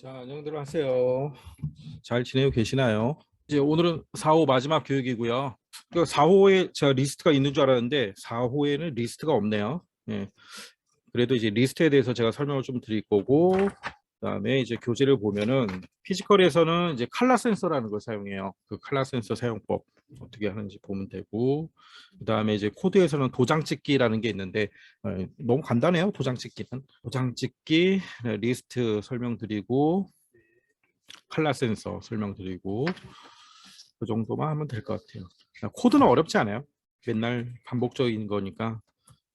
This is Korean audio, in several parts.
자, 안녕들 하세요. 잘 지내고 계시나요? 이제 오늘은 4호 마지막 교육이고요. 4호에 제가 리스트가 있는 줄 알았는데 4호에는 리스트가 없네요. 예. 그래도 이제 리스트에 대해서 제가 설명을 좀 드릴 거고, 그다음에 이제 교재를 보면은 피지컬에서는 이제 칼라 센서라는 걸 사용해요. 그 칼라 센서 사용법 어떻게 하는지 보면 되고, 그다음에 이제 코드에서는 도장 찍기라는 게 있는데 너무 간단해요. 도장 찍기는 도장 찍기 리스트 설명드리고 칼라 센서 설명드리고 그 정도만 하면 될 것 같아요. 코드는 어렵지 않아요. 맨날 반복적인 거니까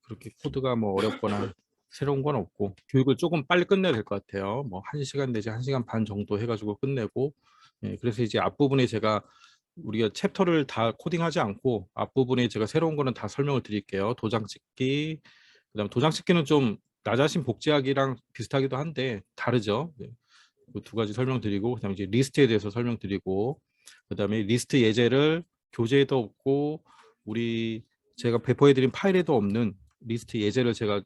그렇게 코드가 뭐 어렵거나 새로운 건 없고 교육을 조금 빨리 끝내야 될 것 같아요. 뭐 1시간 내지 1시간 반 정도 해가지고 끝내고 그래서 이제 앞부분에 제가 우리가 챕터를 다 코딩하지 않고 앞부분에 제가 새로운 거는 다 설명을 드릴게요. 도장 찍기, 그다음 도장 찍기는 좀 나 자신 복제하기랑 비슷하기도 한데 다르죠. 그 두 가지 설명드리고 그다음에 이제 리스트에 대해서 설명드리고 그다음에 리스트 예제를 교재에도 없고 우리 제가 배포해드린 파일에도 없는 리스트 예제를 제가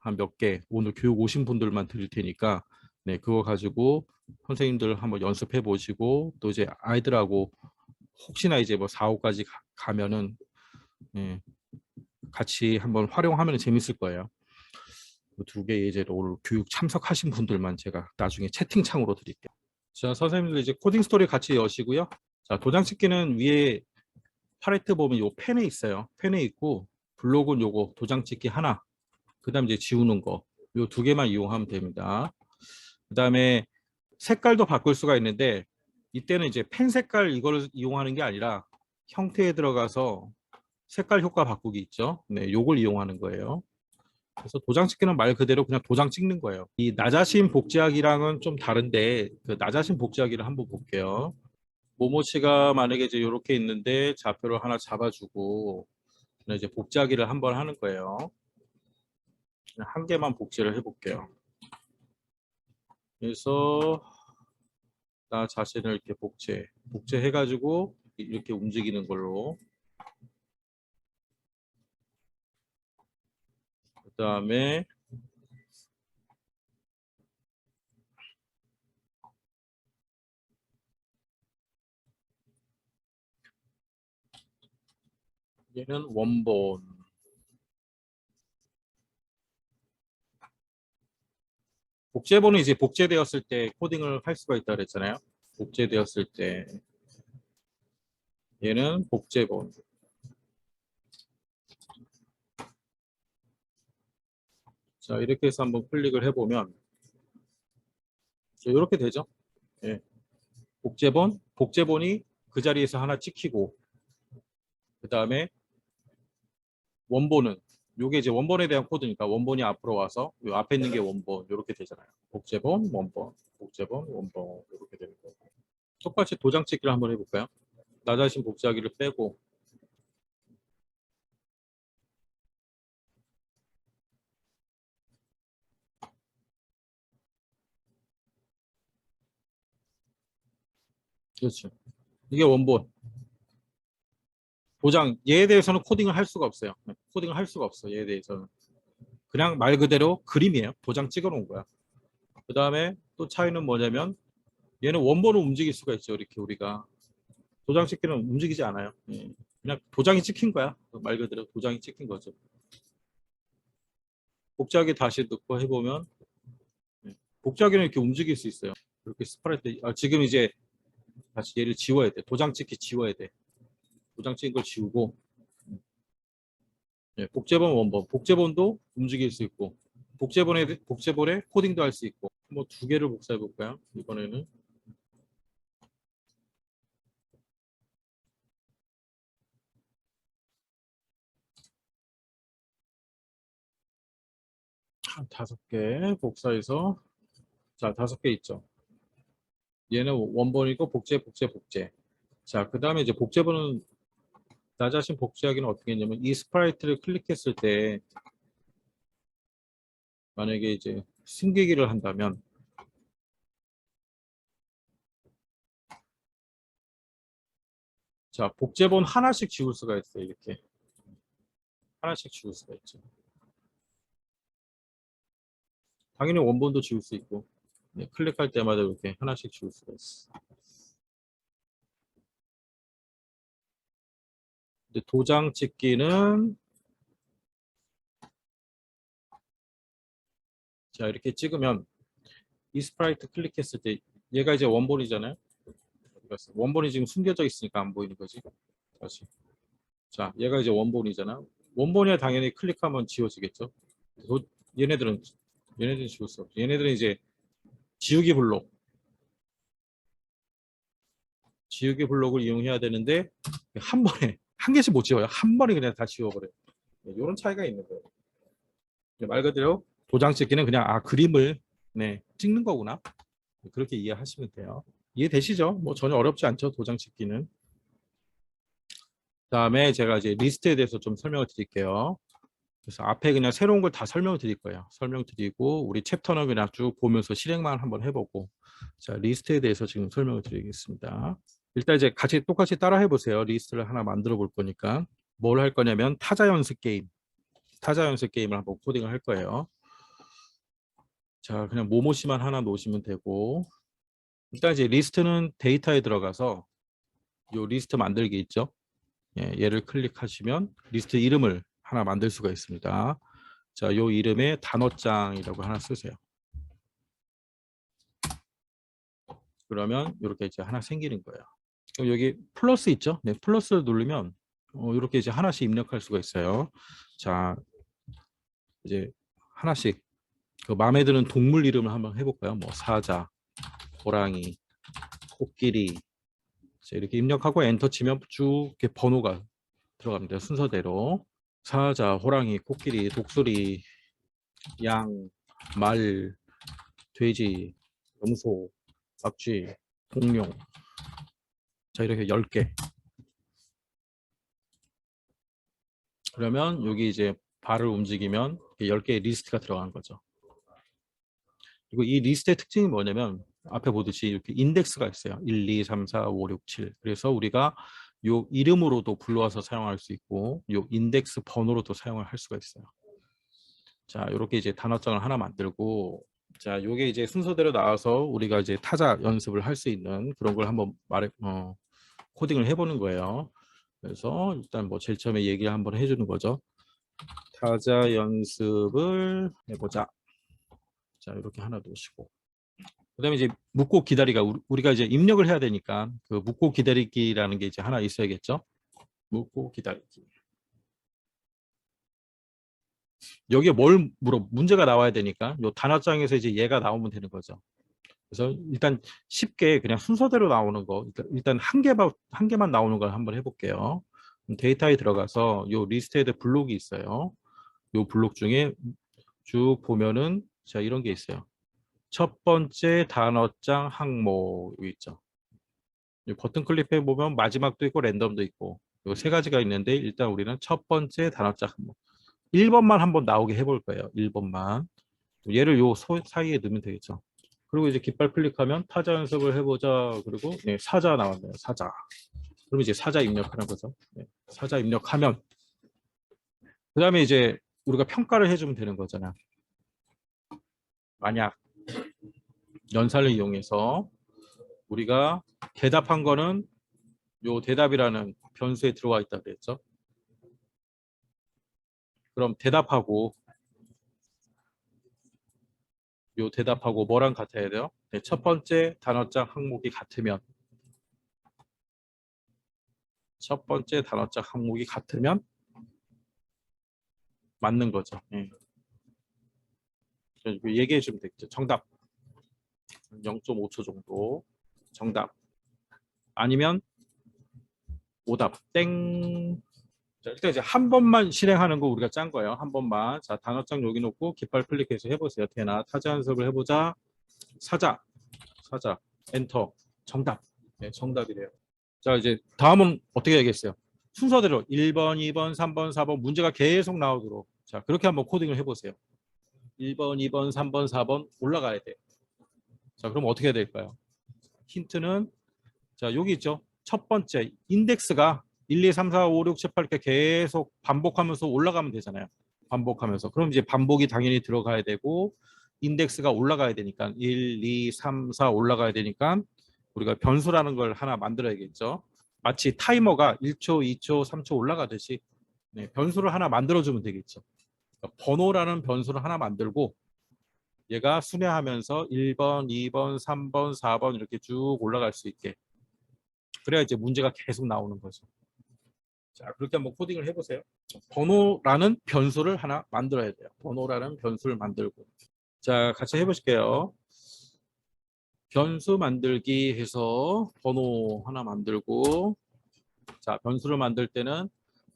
한 몇 개 오늘 교육 오신 분들만 드릴 테니까 그거 가지고 선생님들 한번 연습해 보시고 또 이제 아이들하고 혹시나 이제 뭐 4호까지 가면은 같이 한번 활용하면 재밌을 거예요. 두 개 예제로 오늘 교육 참석하신 분들만 제가 나중에 채팅창으로 드릴게요. 자, 선생님들 이제 코딩 스토리 같이 여시고요. 자, 도장 찍기는 위에 팔레트 보면 요 펜에 있어요. 펜에 있고 블록은 요거 도장 찍기 하나. 그다음 이제 지우는 거. 요 두 개만 이용하면 됩니다. 그다음에 색깔도 바꿀 수가 있는데 이때는 이제 펜 색깔 이거를 이용하는 게 아니라 형태에 들어가서 색깔 효과 바꾸기 있죠. 네, 요걸 이용하는 거예요. 그래서 도장 찍기는 말 그대로 그냥 도장 찍는 거예요. 이 나 자신 복제하기랑은 좀 다른데 그 나 자신 복제하기를 한번 볼게요. 모모 씨가 만약에 이제 이렇게 있는데 좌표를 하나 잡아주고 이제 복제하기를 한번 하는 거예요. 그냥 한 개만 복제를 해볼게요. 그래서 나 자신을 이렇게 복제해가지고 이렇게 움직이는 걸로. 그 다음에 얘는 원본. 복제본은 이제 복제되었을 때 코딩을 할 수가 있다 그랬잖아요. 복제되었을 때 얘는 복제본. 자, 이렇게 해서 한번 클릭을 해보면 이렇게 되죠. 예. 복제본이 그 자리에서 하나 찍히고 그 다음에 원본은 요게 이제 원본에 대한 코드니까 원본이 앞으로 와서 요 앞에 있는 게 원본 이렇게 되잖아요. 복제본, 원본, 복제본, 원본 이렇게 되는 거고. 똑같이 도장 찍기를 한번 해볼까요? 나 자신 복제하기를 빼고 그렇죠. 이게 원본. 도장 얘에 대해서는 코딩을 할 수가 없어요. 코딩을 할 수가 없어 얘에 대해서는. 그냥 말 그대로 그림이에요. 도장 찍어 놓은 거야. 그 다음에 또 차이는 뭐냐면 얘는 원본을 움직일 수가 있죠. 이렇게 우리가 도장 찍기는 움직이지 않아요. 그냥 도장이 찍힌 거야. 말 그대로 도장이 찍힌 거죠. 복제하기 다시 넣고 해보면 복제하기는 이렇게 움직일 수 있어요. 이렇게 스프레드. 지금 이제 다시 얘를 지워야 돼. 도장 찍기 지워야 돼. 도장 찍은 걸 지우고 복제본 원본. 복제본도 움직일 수 있고 복제본에 코딩도 할 수 있고 뭐 두 개를 복사해 볼까요? 이번에는 한 5개 복사해서 자 5개 있죠. 얘는 원본이고 복제. 자, 그 다음에 이제 복제본은 나 자신 복제하기는 어떻게 했냐면 이 스프라이트를 클릭했을 때 만약에 이제 숨기기를 한다면 자, 복제본 하나씩 지울 수가 있어요. 이렇게 하나씩 지울 수가 있죠. 당연히 원본도 지울 수 있고 네, 클릭할 때마다 이렇게 하나씩 지울 수가 있어. 근데 도장 찍기는 자 이렇게 찍으면 이 스프라이트 클릭했을 때 얘가 이제 원본이잖아요. 원본이 지금 숨겨져 있으니까 안 보이는 거지. 다시. 자, 얘가 이제 원본이잖아. 원본이야 당연히 클릭하면 지워지겠죠. 얘네들은 지울 수 없죠. 얘네들은 이제 지우기 블록, 지우기 블록을 이용해야 되는데 한 번에 한 개씩 못 지워요. 한 번에 그냥 다 지워버려요. 이런 차이가 있는 거예요. 말 그대로 도장 찍기는 그냥 그림을 네, 찍는 거구나. 그렇게 이해하시면 돼요. 이해되시죠? 뭐 전혀 어렵지 않죠. 도장 찍기는. 그다음에 제가 이제 리스트에 대해서 좀 설명을 드릴게요. 그래서 앞에 그냥 새로운 걸 다 설명 드릴 거예요. 설명드리고 우리 챕터는 그냥 쭉 보면서 실행만 한번 해보고 자 리스트에 대해서 지금 설명을 드리겠습니다. 일단 이제 같이 똑같이 따라 해보세요. 리스트를 하나 만들어 볼 거니까 뭘 할 거냐면 타자 연습 게임을 한번 코딩을 할 거예요. 자 그냥 모모씨만 하나 놓으시면 되고 일단 이제 리스트는 데이터에 들어가서 요 리스트 만들기 있죠. 예, 얘를 클릭하시면 리스트 이름을 하나 만들 수가 있습니다. 자, 요 이름에 단어장이라고 하나 쓰세요. 그러면 이렇게 이제 하나 생기는 거예요. 그럼 여기 플러스 있죠? 네, 플러스를 누르면 이렇게 이제 하나씩 입력할 수가 있어요. 자, 이제 하나씩 그 마음에 드는 동물 이름을 한번 해볼까요? 뭐 사자, 호랑이, 코끼리. 자, 이렇게 입력하고 엔터 치면 쭉 이렇게 번호가 들어갑니다. 순서대로 사자, 호랑이, 코끼리, 독수리, 양, 말, 돼지, 염소, 박쥐, 공룡. 자 이렇게 10개. 그러면 여기 이제 발을 움직이면 10개의 리스트가 들어가는 거죠. 그리고 이 리스트의 특징이 뭐냐면 앞에 보듯이 이렇게 인덱스가 있어요. 1, 2, 3, 4, 5, 6, 7. 그래서 우리가 요 이름으로도 불러와서 사용할 수 있고 요 인덱스 번호로도 사용을 할 수가 있어요. 자 이렇게 이제 단어장을 하나 만들고 자 요게 이제 순서대로 나와서 우리가 이제 타자 연습을 할 수 있는 그런 걸 한번 코딩을 해보는 거예요. 그래서 일단 뭐 제일 처음에 얘기를 한번 해주는 거죠. 타자 연습을 해보자. 자 이렇게 하나 놓으시고 그다음에 이제 묻고 기다리가 우리가 이제 입력을 해야 되니까 그 묻고 기다리기라는 게 이제 하나 있어야겠죠. 묻고 기다리기. 여기에 뭘 물어 문제가 나와야 되니까 요 단어장에서 이제 얘가 나오면 되는 거죠. 그래서 일단 쉽게 그냥 순서대로 나오는 거 일단 한 개만 나오는 걸 한번 해볼게요. 데이터에 들어가서 요 리스트에 블록이 있어요. 요 블록 중에 쭉 보면은 자 이런 게 있어요. 첫 번째 단어장 항목 있죠. 버튼 클릭해 보면 마지막도 있고 랜덤도 있고 요 세 가지가 있는데 일단 우리는 첫 번째 단어장 항목 1번만 한번 나오게 해볼 거예요. 1번만 얘를 요 사이에 넣으면 되겠죠. 그리고 이제 깃발 클릭하면 타자 연습을 해보자. 그리고 네, 사자 나왔네요. 사자. 그럼 이제 사자 입력하는 거죠. 네, 사자 입력하면 그 다음에 이제 우리가 평가를 해주면 되는 거잖아. 만약 연산을 이용해서 우리가 대답한 거는 요 대답이라는 변수에 들어와 있다 그랬죠. 그럼 대답하고 요 대답하고 뭐랑 같아야 돼요? 네, 첫 번째 단어장 항목이 같으면 첫 번째 단어장 항목이 같으면 맞는 거죠. 네. 얘기해 주면 되겠죠. 정답 0.5초 정도 정답 아니면 오답 땡. 자, 일단 이제 한 번만 실행하는 거 우리가 짠 거예요. 한 번만. 자 단어장 여기 놓고 깃발 클릭해서 해보세요. 대나 타자 연습을 해보자. 사자 엔터 정답. 네, 정답이래요. 자 이제 다음은 어떻게 하겠어요? 순서대로 1번, 2번, 3번, 4번 문제가 계속 나오도록 자 그렇게 한번 코딩을 해보세요. 1번, 2번, 3번, 4번 올라가야 돼요. 자 그럼 어떻게 해야 될까요? 힌트는 자 여기 있죠. 첫 번째 인덱스가 1, 2, 3, 4, 5, 6, 7, 8 이렇게 계속 반복하면서 올라가면 되잖아요. 반복하면서. 그럼 이제 반복이 당연히 들어가야 되고 인덱스가 올라가야 되니까 1, 2, 3, 4 올라가야 되니까 우리가 변수라는 걸 하나 만들어야겠죠. 마치 타이머가 1초, 2초, 3초 올라가듯이 네, 변수를 하나 만들어주면 되겠죠. 그러니까 번호라는 변수를 하나 만들고 얘가 순회하면서 1번, 2번, 3번, 4번 이렇게 쭉 올라갈 수 있게. 그래야 이제 문제가 계속 나오는 거죠. 자, 그렇게 한번 코딩을 해보세요. 번호라는 변수를 하나 만들어야 돼요. 번호라는 변수를 만들고. 자, 같이 해보실게요. 변수 만들기 해서 번호 하나 만들고, 자, 변수를 만들 때는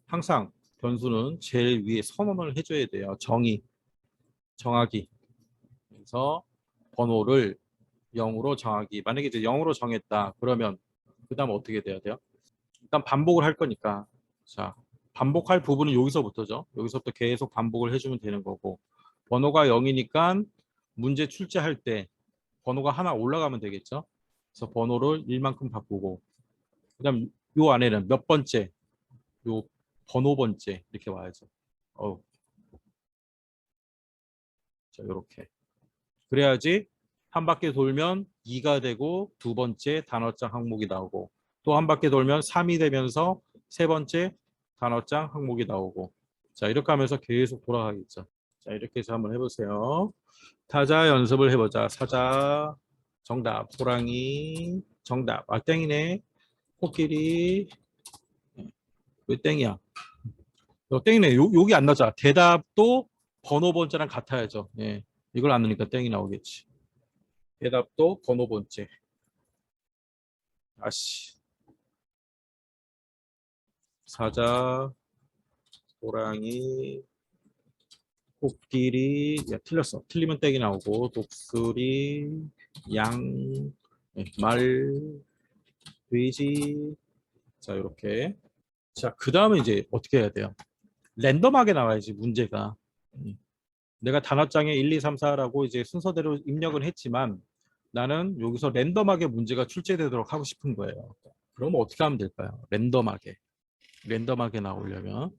항상 변수는 제일 위에 선언을 해줘야 돼요. 정하기. 그래서 번호를 0으로 정하기. 만약에 이제 0으로 정했다. 그러면 그 다음 어떻게 돼야 돼요? 일단 반복을 할 거니까. 자, 반복할 부분은 여기서부터죠. 여기서부터 계속 반복을 해주면 되는 거고. 번호가 0이니까 문제 출제할 때 번호가 하나 올라가면 되겠죠. 그래서 번호를 1만큼 바꾸고. 그다음 요 안에는 몇 번째, 요 번호 번째 이렇게 와야죠. 자, 이렇게. 그래야지 한 바퀴 돌면 2가 되고 두 번째 단어장 항목이 나오고 또 한 바퀴 돌면 3이 되면서 세 번째 단어장 항목이 나오고 자 이렇게 하면서 계속 돌아가겠죠. 자 이렇게 해서 한번 해보세요. 타자 연습을 해보자. 사자 정답 호랑이 정답 아 땡이네. 코끼리 왜 땡이야? 너 땡이네. 여기 안 나자. 대답도 번호 번째랑 같아야죠. 예. 이걸 안 넣으니까 땡이 나오겠지. 대답도 번호 번째. 아씨. 사자, 호랑이, 코끼리. 야, 틀렸어. 틀리면 땡이 나오고. 독수리, 양, 말, 돼지. 자, 이렇게. 자, 그 다음에 이제 어떻게 해야 돼요? 랜덤하게 나와야지, 문제가. 내가 단어장에 1, 2, 3, 4라고 이제 순서대로 입력을 했지만 나는 여기서 랜덤하게 문제가 출제되도록 하고 싶은 거예요. 그러면 어떻게 하면 될까요? 랜덤하게 나오려면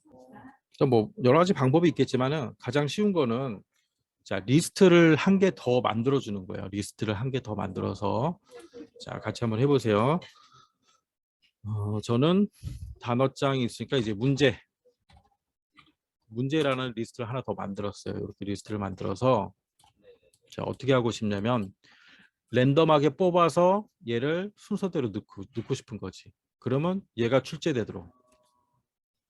뭐 여러 가지 방법이 있겠지만은 가장 쉬운 거는 자 리스트를 한 개 더 만들어 주는 거예요. 리스트를 한 개 더 만들어서 자 같이 한번 해보세요. 저는 단어장이 있으니까 이제 문제라는 리스트를 하나 더 만들었어요. 이렇게 리스트를 만들어서 자 어떻게 하고 싶냐면 랜덤하게 뽑아서 얘를 순서대로 넣고 싶은 거지. 그러면 얘가 출제되도록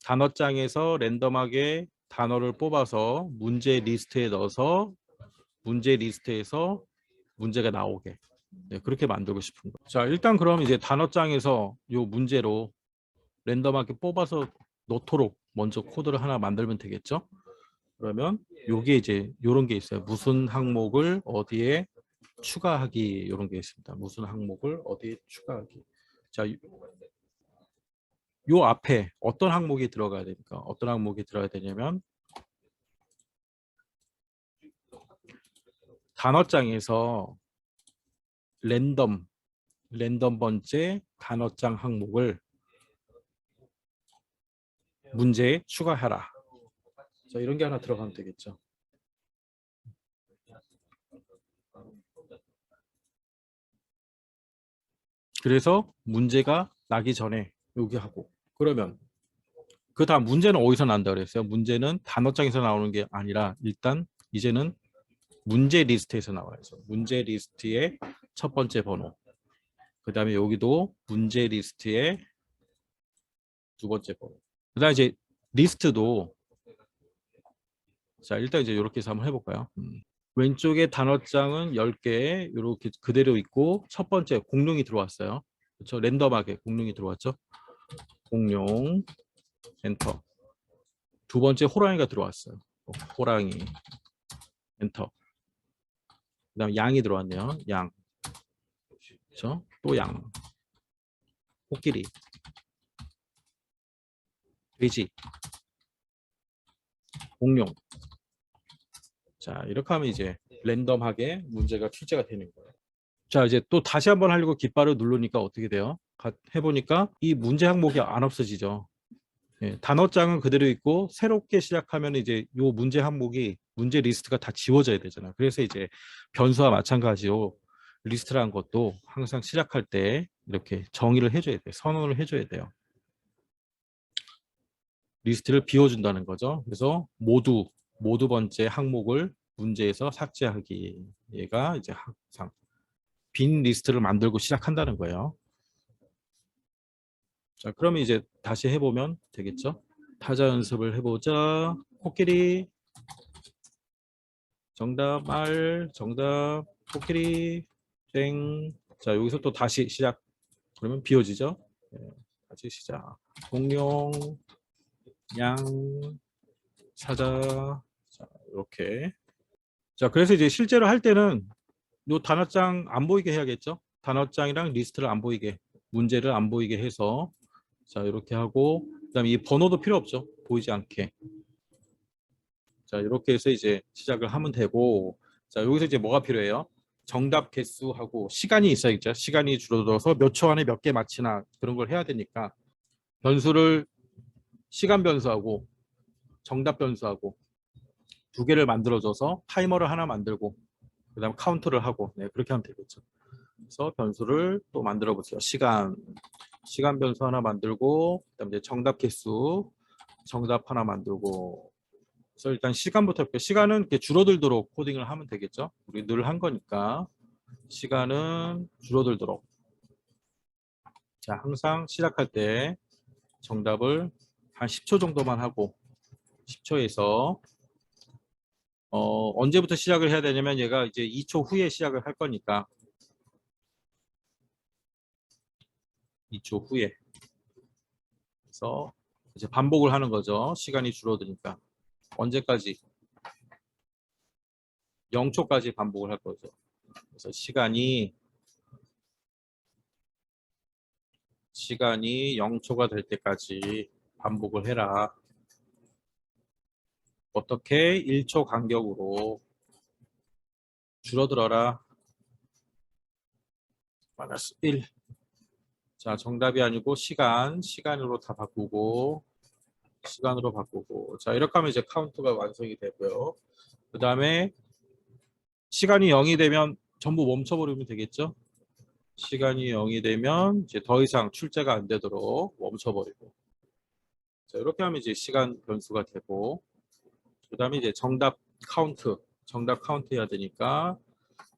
단어장에서 랜덤하게 단어를 뽑아서 문제 리스트에 넣어서 문제 리스트에서 문제가 나오게 네, 그렇게 만들고 싶은 거예요. 자 일단 그럼 이제 단어장에서 요 문제로 랜덤하게 뽑아서 넣도록 먼저 코드를 하나 만들면 되겠죠. 그러면 요게 이제 요런 게 있어요. 무슨 항목을 어디에 추가하기 이런 게 있습니다. 무슨 항목을 어디에 추가하기. 자, 요 앞에 어떤 항목이 들어가야 됩니까? 어떤 항목이 들어가야 되냐면 단어장에서 랜덤 번째 단어장 항목을 문제에 추가하라. 자, 이런 게 하나 들어가면 되겠죠. 그래서 문제가 나기 전에 여기 하고 그러면 그 다음 문제는 어디서 난다 그랬어요? 문제는 단어장에서 나오는 게 아니라 일단 이제는 문제 리스트에서 나와야죠. 문제 리스트의 첫 번째 번호. 그 다음에 여기도 문제 리스트의 두 번째 번호. 그 다음에 이제 리스트도 자 일단 이제 이렇게 해서 한번 해볼까요? 왼쪽에 단어장은 10개 이렇게 그대로 있고 첫 번째 공룡이 들어왔어요. 그렇죠? 랜덤하게 공룡이 들어왔죠. 공룡 엔터. 두 번째 호랑이가 들어왔어요. 호랑이 엔터. 그다음 양이 들어왔네요. 양. 그렇죠? 또 양. 코끼리. 돼지. 공룡. 자 이렇게 하면 이제 랜덤하게 문제가 출제가 되는 거예요. 자 이제 또 다시 한번 하려고 깃발을 누르니까 어떻게 돼요? 해보니까 이 문제 항목이 안 없어지죠. 예, 단어장은 그대로 있고 새롭게 시작하면 이제 요 문제 항목이 문제 리스트가 다 지워져야 되잖아. 그래서 이제 변수와 마찬가지로 리스트라는 것도 항상 시작할 때 이렇게 정의를 해줘야 돼. 선언을 해줘야 돼요. 리스트를 비워준다는 거죠. 그래서 모두 번째 항목을 문제에서 삭제하기. 얘가 이제 항상 빈 리스트를 만들고 시작한다는 거예요. 자, 그러면 이제 다시 해보면 되겠죠. 타자 연습을 해보자. 코끼리 정답 정답 코끼리 땡. 자, 여기서 또 다시 시작. 그러면 비워지죠. 네, 다시 시작. 공룡 양 사자. 자, 이렇게. 자, 그래서 이제 실제로 할 때는 요 단어장 안 보이게 해야겠죠. 단어장이랑 리스트를 안 보이게, 문제를 안 보이게 해서 자, 이렇게 하고 그다음에 이 번호도 필요 없죠. 보이지 않게. 자, 이렇게 해서 이제 시작을 하면 되고, 자, 여기서 이제 뭐가 필요해요? 정답 개수하고 시간이 있어야겠죠. 시간이 줄어들어서 몇 초 안에 몇 개 맞히나 그런 걸 해야 되니까 변수를 시간 변수하고 정답 변수하고 두 개를 만들어줘서 타이머를 하나 만들고 그다음 카운트를 하고 네, 그렇게 하면 되겠죠. 그래서 변수를 또 만들어 보세요. 시간 변수 하나 만들고 그다음 이제 정답 개수 정답 하나 만들고 그래서 일단 시간부터 할게요. 시간은 이렇게 줄어들도록 코딩을 하면 되겠죠. 우리 늘 한 거니까 시간은 줄어들도록. 자, 항상 시작할 때 정답을 한 10초 정도만 하고 10초에서 언제부터 시작을 해야 되냐면 얘가 이제 2초 후에 시작을 할 거니까 2초 후에 그래서 이제 반복을 하는 거죠. 시간이 줄어드니까 언제까지 0초까지 반복을 할 거죠. 그래서 시간이 0초가 될 때까지 반복을 해라. 어떻게 1초 간격으로 줄어들어라. 마이너스 1. 자, 정답이 아니고 시간으로 다 바꾸고 시간으로 바꾸고 자, 이렇게 하면 이제 카운트가 완성이 되고요. 그 다음에 시간이 0이 되면 전부 멈춰버리면 되겠죠. 시간이 0이 되면 이제 더 이상 출제가 안 되도록 멈춰버리고 자, 이렇게 하면 이제 시간 변수가 되고 그 다음에 이제 정답 카운트 해야 되니까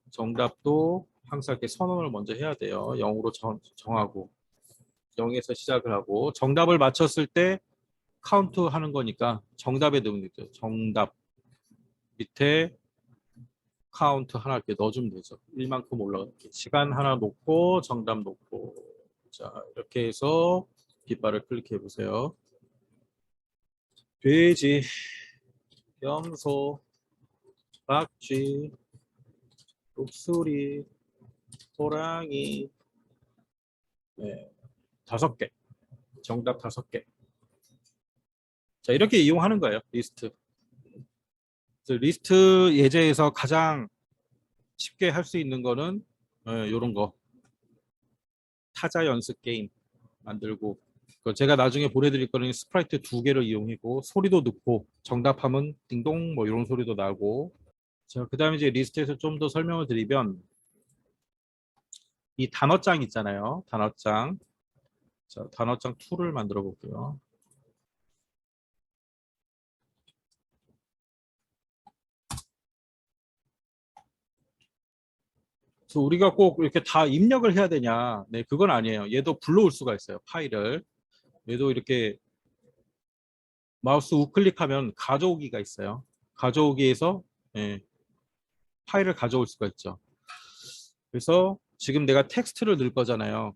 정답도 항상 이렇게 선언을 먼저 해야 돼요. 0으로 정하고 0에서 시작을 하고 정답을 맞췄을 때 카운트 하는 거니까 정답에 넣으면 되죠. 정답 밑에 카운트 하나 이렇게 넣어주면 되죠. 1만큼 올라가게. 시간 하나 놓고 정답 놓고 자, 이렇게 해서 깃발을 클릭해 보세요. 돼지, 염소, 박쥐, 독수리, 호랑이 네, 5개. 정답 5개. 자, 이렇게 이용하는 거예요. 리스트. 리스트 예제에서 가장 쉽게 할 수 있는 거는 이런 거. 타자 연습 게임 만들고 제가 나중에 보내드릴 거는 스프라이트 2개를 이용하고 소리도 넣고 정답하면 띵동 뭐 이런 소리도 나고 자, 그 다음에 이제 리스트에서 좀 더 설명을 드리면 이 단어장 있잖아요. 단어장. 자, 단어장 2를 만들어 볼게요. 그래서 우리가 꼭 이렇게 다 입력을 해야 되냐? 네, 그건 아니에요. 얘도 불러올 수가 있어요. 파일을. 얘도 이렇게 마우스 우클릭하면 가져오기가 있어요. 가져오기에서 예, 파일을 가져올 수가 있죠. 그래서 지금 내가 텍스트를 넣을 거잖아요.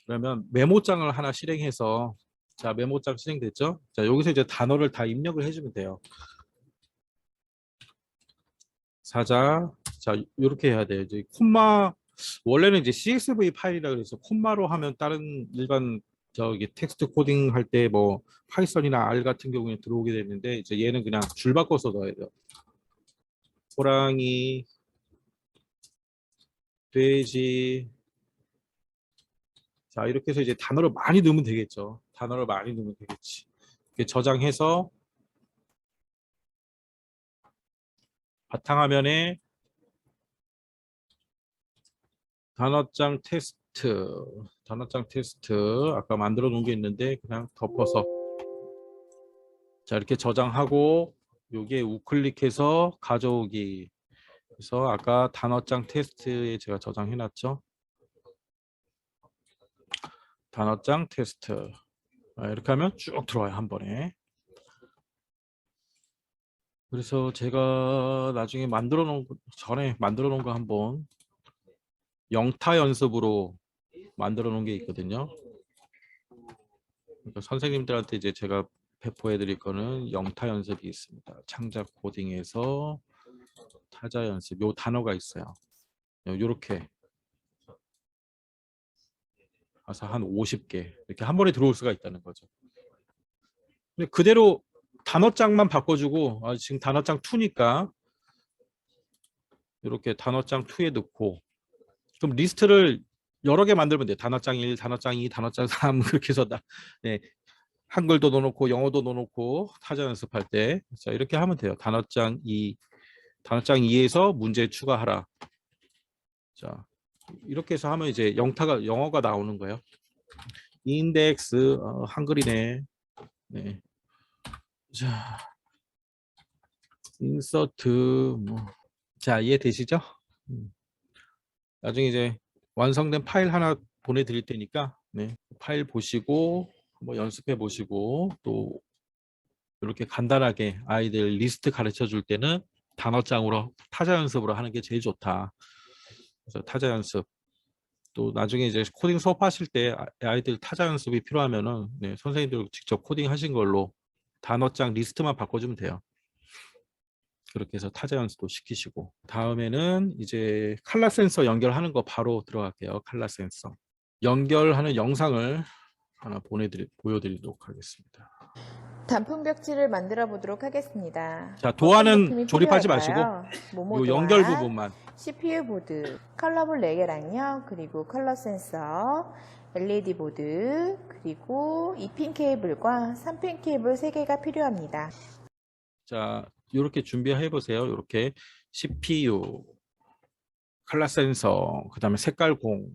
그러면 메모장을 하나 실행해서 자, 메모장 실행됐죠? 자, 여기서 이제 단어를 다 입력을 해주면 돼요. 사자. 자, 이렇게 해야 돼요. 이제 콤마 원래는 이제 CSV 파일이라 그래서 콤마로 하면 다른 일반 저기 텍스트 코딩 할 때 뭐 파이썬이나 R 같은 경우에 들어오게 되는데 이제 얘는 그냥 줄 바꿔서 넣어야 돼요. 호랑이, 돼지. 자, 이렇게 해서 이제 단어를 많이 넣으면 되겠죠. 단어를 많이 넣으면 되겠지. 이렇게 저장해서 바탕화면에 단어장 테스트 아까 만들어 놓은 게 있는데 그냥 덮어서 자 이렇게 저장하고 여기에 우클릭해서 가져오기. 그래서 아까 단어장 테스트에 제가 저장해 놨죠. 단어장 테스트. 이렇게 하면 쭉 들어와요, 한 번에. 그래서 제가 나중에 전에 만들어 놓은 거 한번 영타 연습으로 만들어 놓은 게 있거든요. 그러니까 선생님들한테 이제 제가 배포해 드릴 거는 영타 연습이 있습니다. 창작 코딩에서 타자 연습. 요 단어가 있어요. 요렇게 그래서 한 50개 이렇게 한 번에 들어올 수가 있다는 거죠. 근데 그대로 단어장만 바꿔주고 지금 단어장 2니까 이렇게 단어장 2에 넣고 그럼 리스트를 여러 개 만들면 돼요. 단어장 1, 단어장 2, 단어장 3 그렇게 해서 네, 한글도 넣어놓고 영어도 넣어놓고 타자 연습할 때 자, 이렇게 하면 돼요. 단어장 2에서 문제 추가하라. 자 이렇게 해서 하면 이제 영어가 나오는 거예요. 인덱스 한글이네. 네. 자 인서트 자 이해되시죠? 나중에 이제 완성된 파일 하나 보내드릴 테니까 네, 파일 보시고 한번 연습해 보시고 또 이렇게 간단하게 아이들 리스트 가르쳐 줄 때는 단어장으로 타자 연습으로 하는 게 제일 좋다. 그래서 타자 연습 또 나중에 이제 코딩 수업 하실 때 아이들 타자 연습이 필요하면은 네, 선생님들 직접 코딩 하신 걸로 단어장 리스트만 바꿔주면 돼요. 그렇게 해서 타자 연습도 시키시고 다음에는 이제 칼라 센서 연결하는 거 바로 들어갈게요. 칼라 센서 연결하는 영상을 하나 보여드리도록 하겠습니다. 단품 벽지를 만들어 보도록 하겠습니다. 자 도안은 제품이 조립하지 마시고 모모 요 연결 도안, 부분만 CPU 보드, 컬러볼 4개랑요. 그리고 컬러 센서, LED 보드, 그리고 2핀 케이블과 3핀 케이블 3개가 필요합니다. 자 이렇게 준비해 보세요. 이렇게 CPU, 컬러 센서, 그 다음에 색깔공,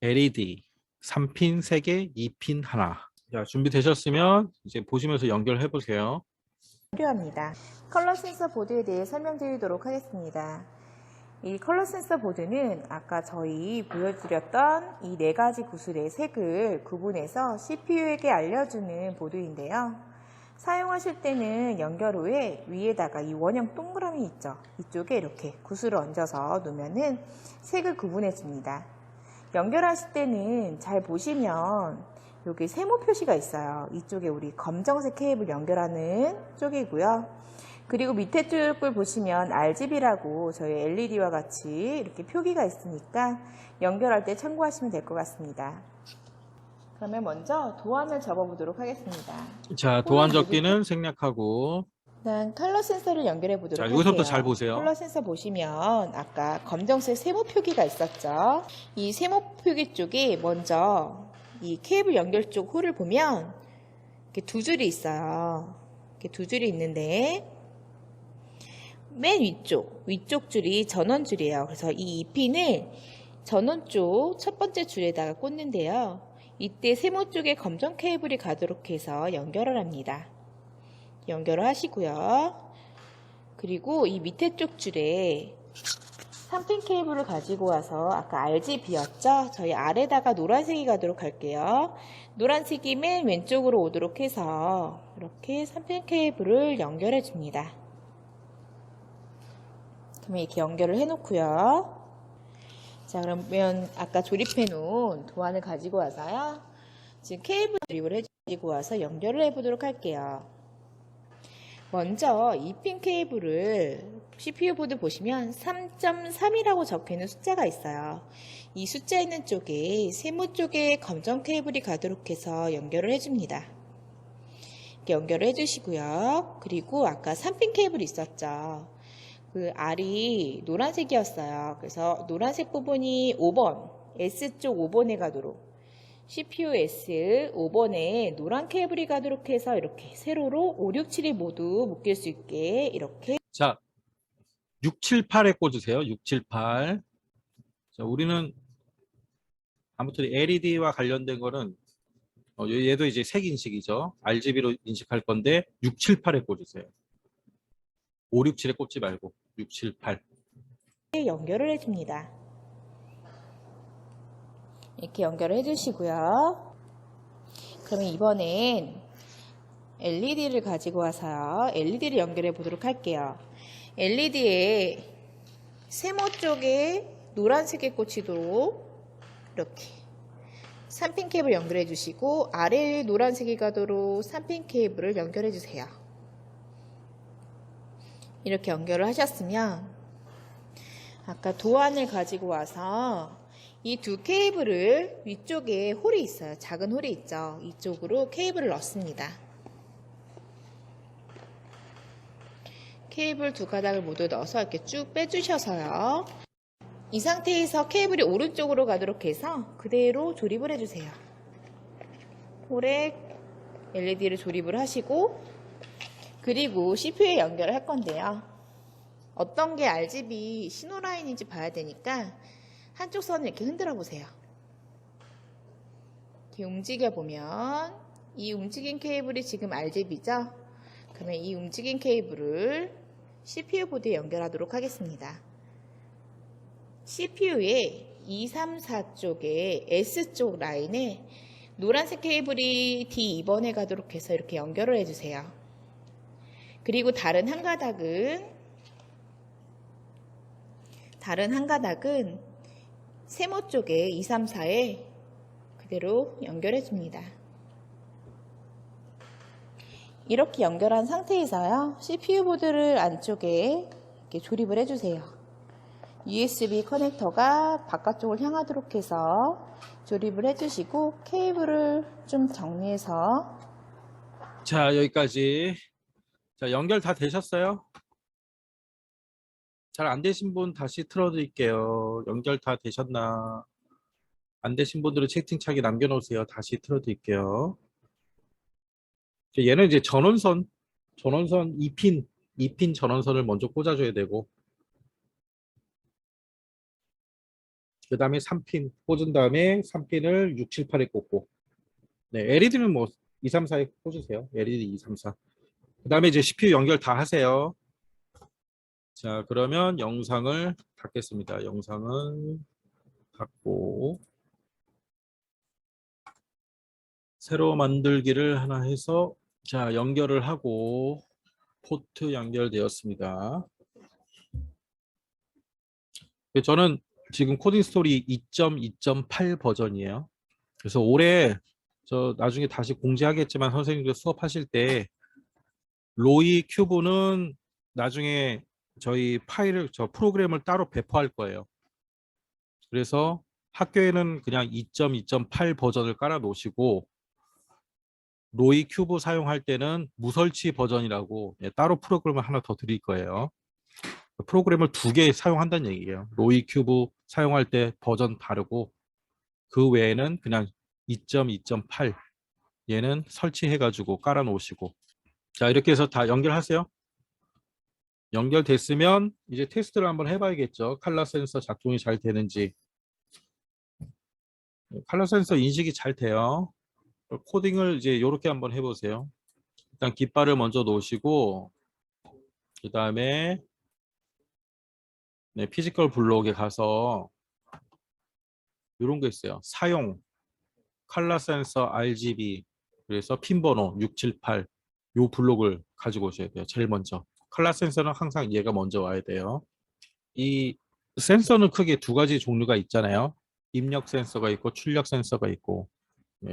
LED, 3핀 3개, 2핀 하나. 자 준비되셨으면 이제 보시면서 연결해 보세요. 필요합니다. 컬러 센서 보드에 대해 설명드리도록 하겠습니다. 이 컬러 센서 보드는 아까 저희 보여드렸던 이 4가지 구슬의 색을 구분해서 CPU에게 알려주는 보드인데요. 사용하실 때는 연결 후에 위에다가 이 원형 동그라미 있죠. 이쪽에 이렇게 구슬을 얹어서 놓으면은 색을 구분해 줍니다. 연결하실 때는 잘 보시면 여기 세모 표시가 있어요. 이쪽에 우리 검정색 케이블 연결하는 쪽이고요. 그리고 밑에 쪽을 보시면 RGB라고 저희 LED와 같이 이렇게 표기가 있으니까 연결할 때 참고하시면 될 것 같습니다. 그러면 먼저 도안을 접어보도록 하겠습니다. 자 도안 접기는 생략하고 일단 컬러 센서를 연결해 보도록 할게요. 여기서부터 잘 보세요. 컬러 센서 보시면 아까 검정색 세모 표기가 있었죠. 이 세모 표기 쪽에 먼저 이 케이블 연결 쪽 홀을 보면 이렇게 2줄이 있어요. 이렇게 2줄이 있는데 맨 위쪽 줄이 전원 줄이에요. 그래서 이 2핀을 전원 쪽 첫 번째 줄에다가 꽂는데요. 이때 세모 쪽에 검정 케이블이 가도록 해서 연결을 합니다. 연결을 하시고요. 그리고 이 밑에 쪽 줄에 3핀 케이블을 가지고 와서 아까 RGB였죠? 저희 아래다가 노란색이 가도록 할게요. 노란색이 맨 왼쪽으로 오도록 해서 이렇게 3핀 케이블을 연결해 줍니다. 그러면 이렇게 연결을 해 놓고요. 자, 그러면 아까 조립해 놓은 도안을 가지고 와서요. 지금 케이블 조립을 해주고 와서 연결을 해 보도록 할게요. 먼저 2핀 케이블을 CPU 보드 보시면 3.3이라고 적혀있는 숫자가 있어요. 이 숫자 있는 쪽에 세모 쪽에 검정 케이블이 가도록 해서 연결을 해줍니다. 이렇게 연결을 해주시고요. 그리고 아까 3핀 케이블이 있었죠. 그 R이 노란색이었어요. 그래서 노란색 부분이 5번, S쪽 5번에 가도록 CPU S 5번에 노란 케이블이 가도록 해서 이렇게 세로로 5, 6, 7이 모두 묶일 수 있게 이렇게 자 678에 꽂으세요. 678. 자, 우리는 아무튼 LED와 관련된 거는 얘도 이제 색 인식이죠. RGB로 인식할 건데 678에 꽂으세요. 567에 꽂지 말고 678. 연결을 해줍니다. 이렇게 연결을 해주시고요. 그러면 이번엔 LED를 가지고 와서요. LED를 연결해 보도록 할게요. LED에 세모 쪽에 노란색이 꽂히도록 이렇게 3핀 케이블 연결해 주시고 아래에 노란색이 가도록 3핀 케이블을 연결해 주세요. 이렇게 연결을 하셨으면 아까 도안을 가지고 와서 이 두 케이블을 위쪽에 홀이 있어요. 작은 홀이 있죠. 이쪽으로 케이블을 넣습니다. 케이블 두 가닥을 모두 넣어서 이렇게 쭉 빼주셔서요. 이 상태에서 케이블이 오른쪽으로 가도록 해서 그대로 조립을 해주세요. 홀에 LED를 조립을 하시고 그리고 CPU에 연결을 할 건데요. 어떤 게 RGB 신호 라인인지 봐야 되니까 한쪽 선을 이렇게 흔들어 보세요. 이렇게 움직여 보면 이 움직인 케이블이 지금 RGB죠? 그러면 이 움직인 케이블을 CPU 보드에 연결하도록 하겠습니다. CPU의 2, 3, 4 쪽에 S쪽 라인에 노란색 케이블이 D2번에 가도록 해서 이렇게 연결을 해주세요. 그리고 다른 한 가닥은 세모 쪽에 2, 3, 4에 그대로 연결해 줍니다. 이렇게 연결한 상태에서요. CPU 보드를 안쪽에 이렇게 조립을 해주세요. USB 커넥터가 바깥쪽을 향하도록 해서 조립을 해주시고 케이블을 좀 정리해서 자, 여기까지. 자, 연결 다 되셨어요? 잘 안 되신 분 다시 틀어드릴게요. 연결 다 되셨나? 안 되신 분들은 채팅창에 남겨놓으세요. 다시 틀어드릴게요. 얘는 이제 전원선 2핀 전원선을 먼저 꽂아줘야 되고, 그 다음에 3핀 꽂은 다음에 3핀을 6, 7, 8에 꽂고, 네, LED는 뭐 2, 3, 4에 꽂으세요. LED 2, 3, 4. 그 다음에 이제 CPU 연결 다 하세요. 자, 그러면 영상을 닫겠습니다. 영상을 닫고 새로 만들기를 하나 해서 자, 연결을 하고 포트 연결되었습니다. 저는 지금 코딩 스토리 2.2.8 버전이에요. 그래서 올해 저 나중에 다시 공지하겠지만 선생님들 수업하실 때 로이 큐브는 나중에 저희 저 프로그램을 따로 배포할 거예요. 그래서 학교에는 그냥 2.2.8 버전을 깔아 놓으시고 로이 큐브 사용할 때는 무설치 버전이라고 따로 프로그램을 하나 더 드릴 거예요. 프로그램을 2개 사용한다는 얘기예요. 로이 큐브 사용할 때 버전 다르고 그 외에는 그냥 2.2.8 얘는 설치해가지고 깔아 놓으시고 자 이렇게 해서 다 연결하세요. 연결됐으면 이제 테스트를 한번 해봐야겠죠. 칼라 센서 작동이 잘 되는지. 칼라 센서 인식이 잘 돼요. 코딩을 이제 이렇게 한번 해보세요. 일단 깃발을 먼저 놓으시고 그 다음에 피지컬 블록에 가서 이런 거 있어요. 사용 칼라 센서 RGB 그래서 핀 번호 678 요 블록을 가지고 오셔야 돼요. 제일 먼저. 칼라 센서는 항상 얘가 먼저 와야 돼요. 이 센서는 크게 2가지 종류가 있잖아요. 입력 센서가 있고 출력 센서가 있고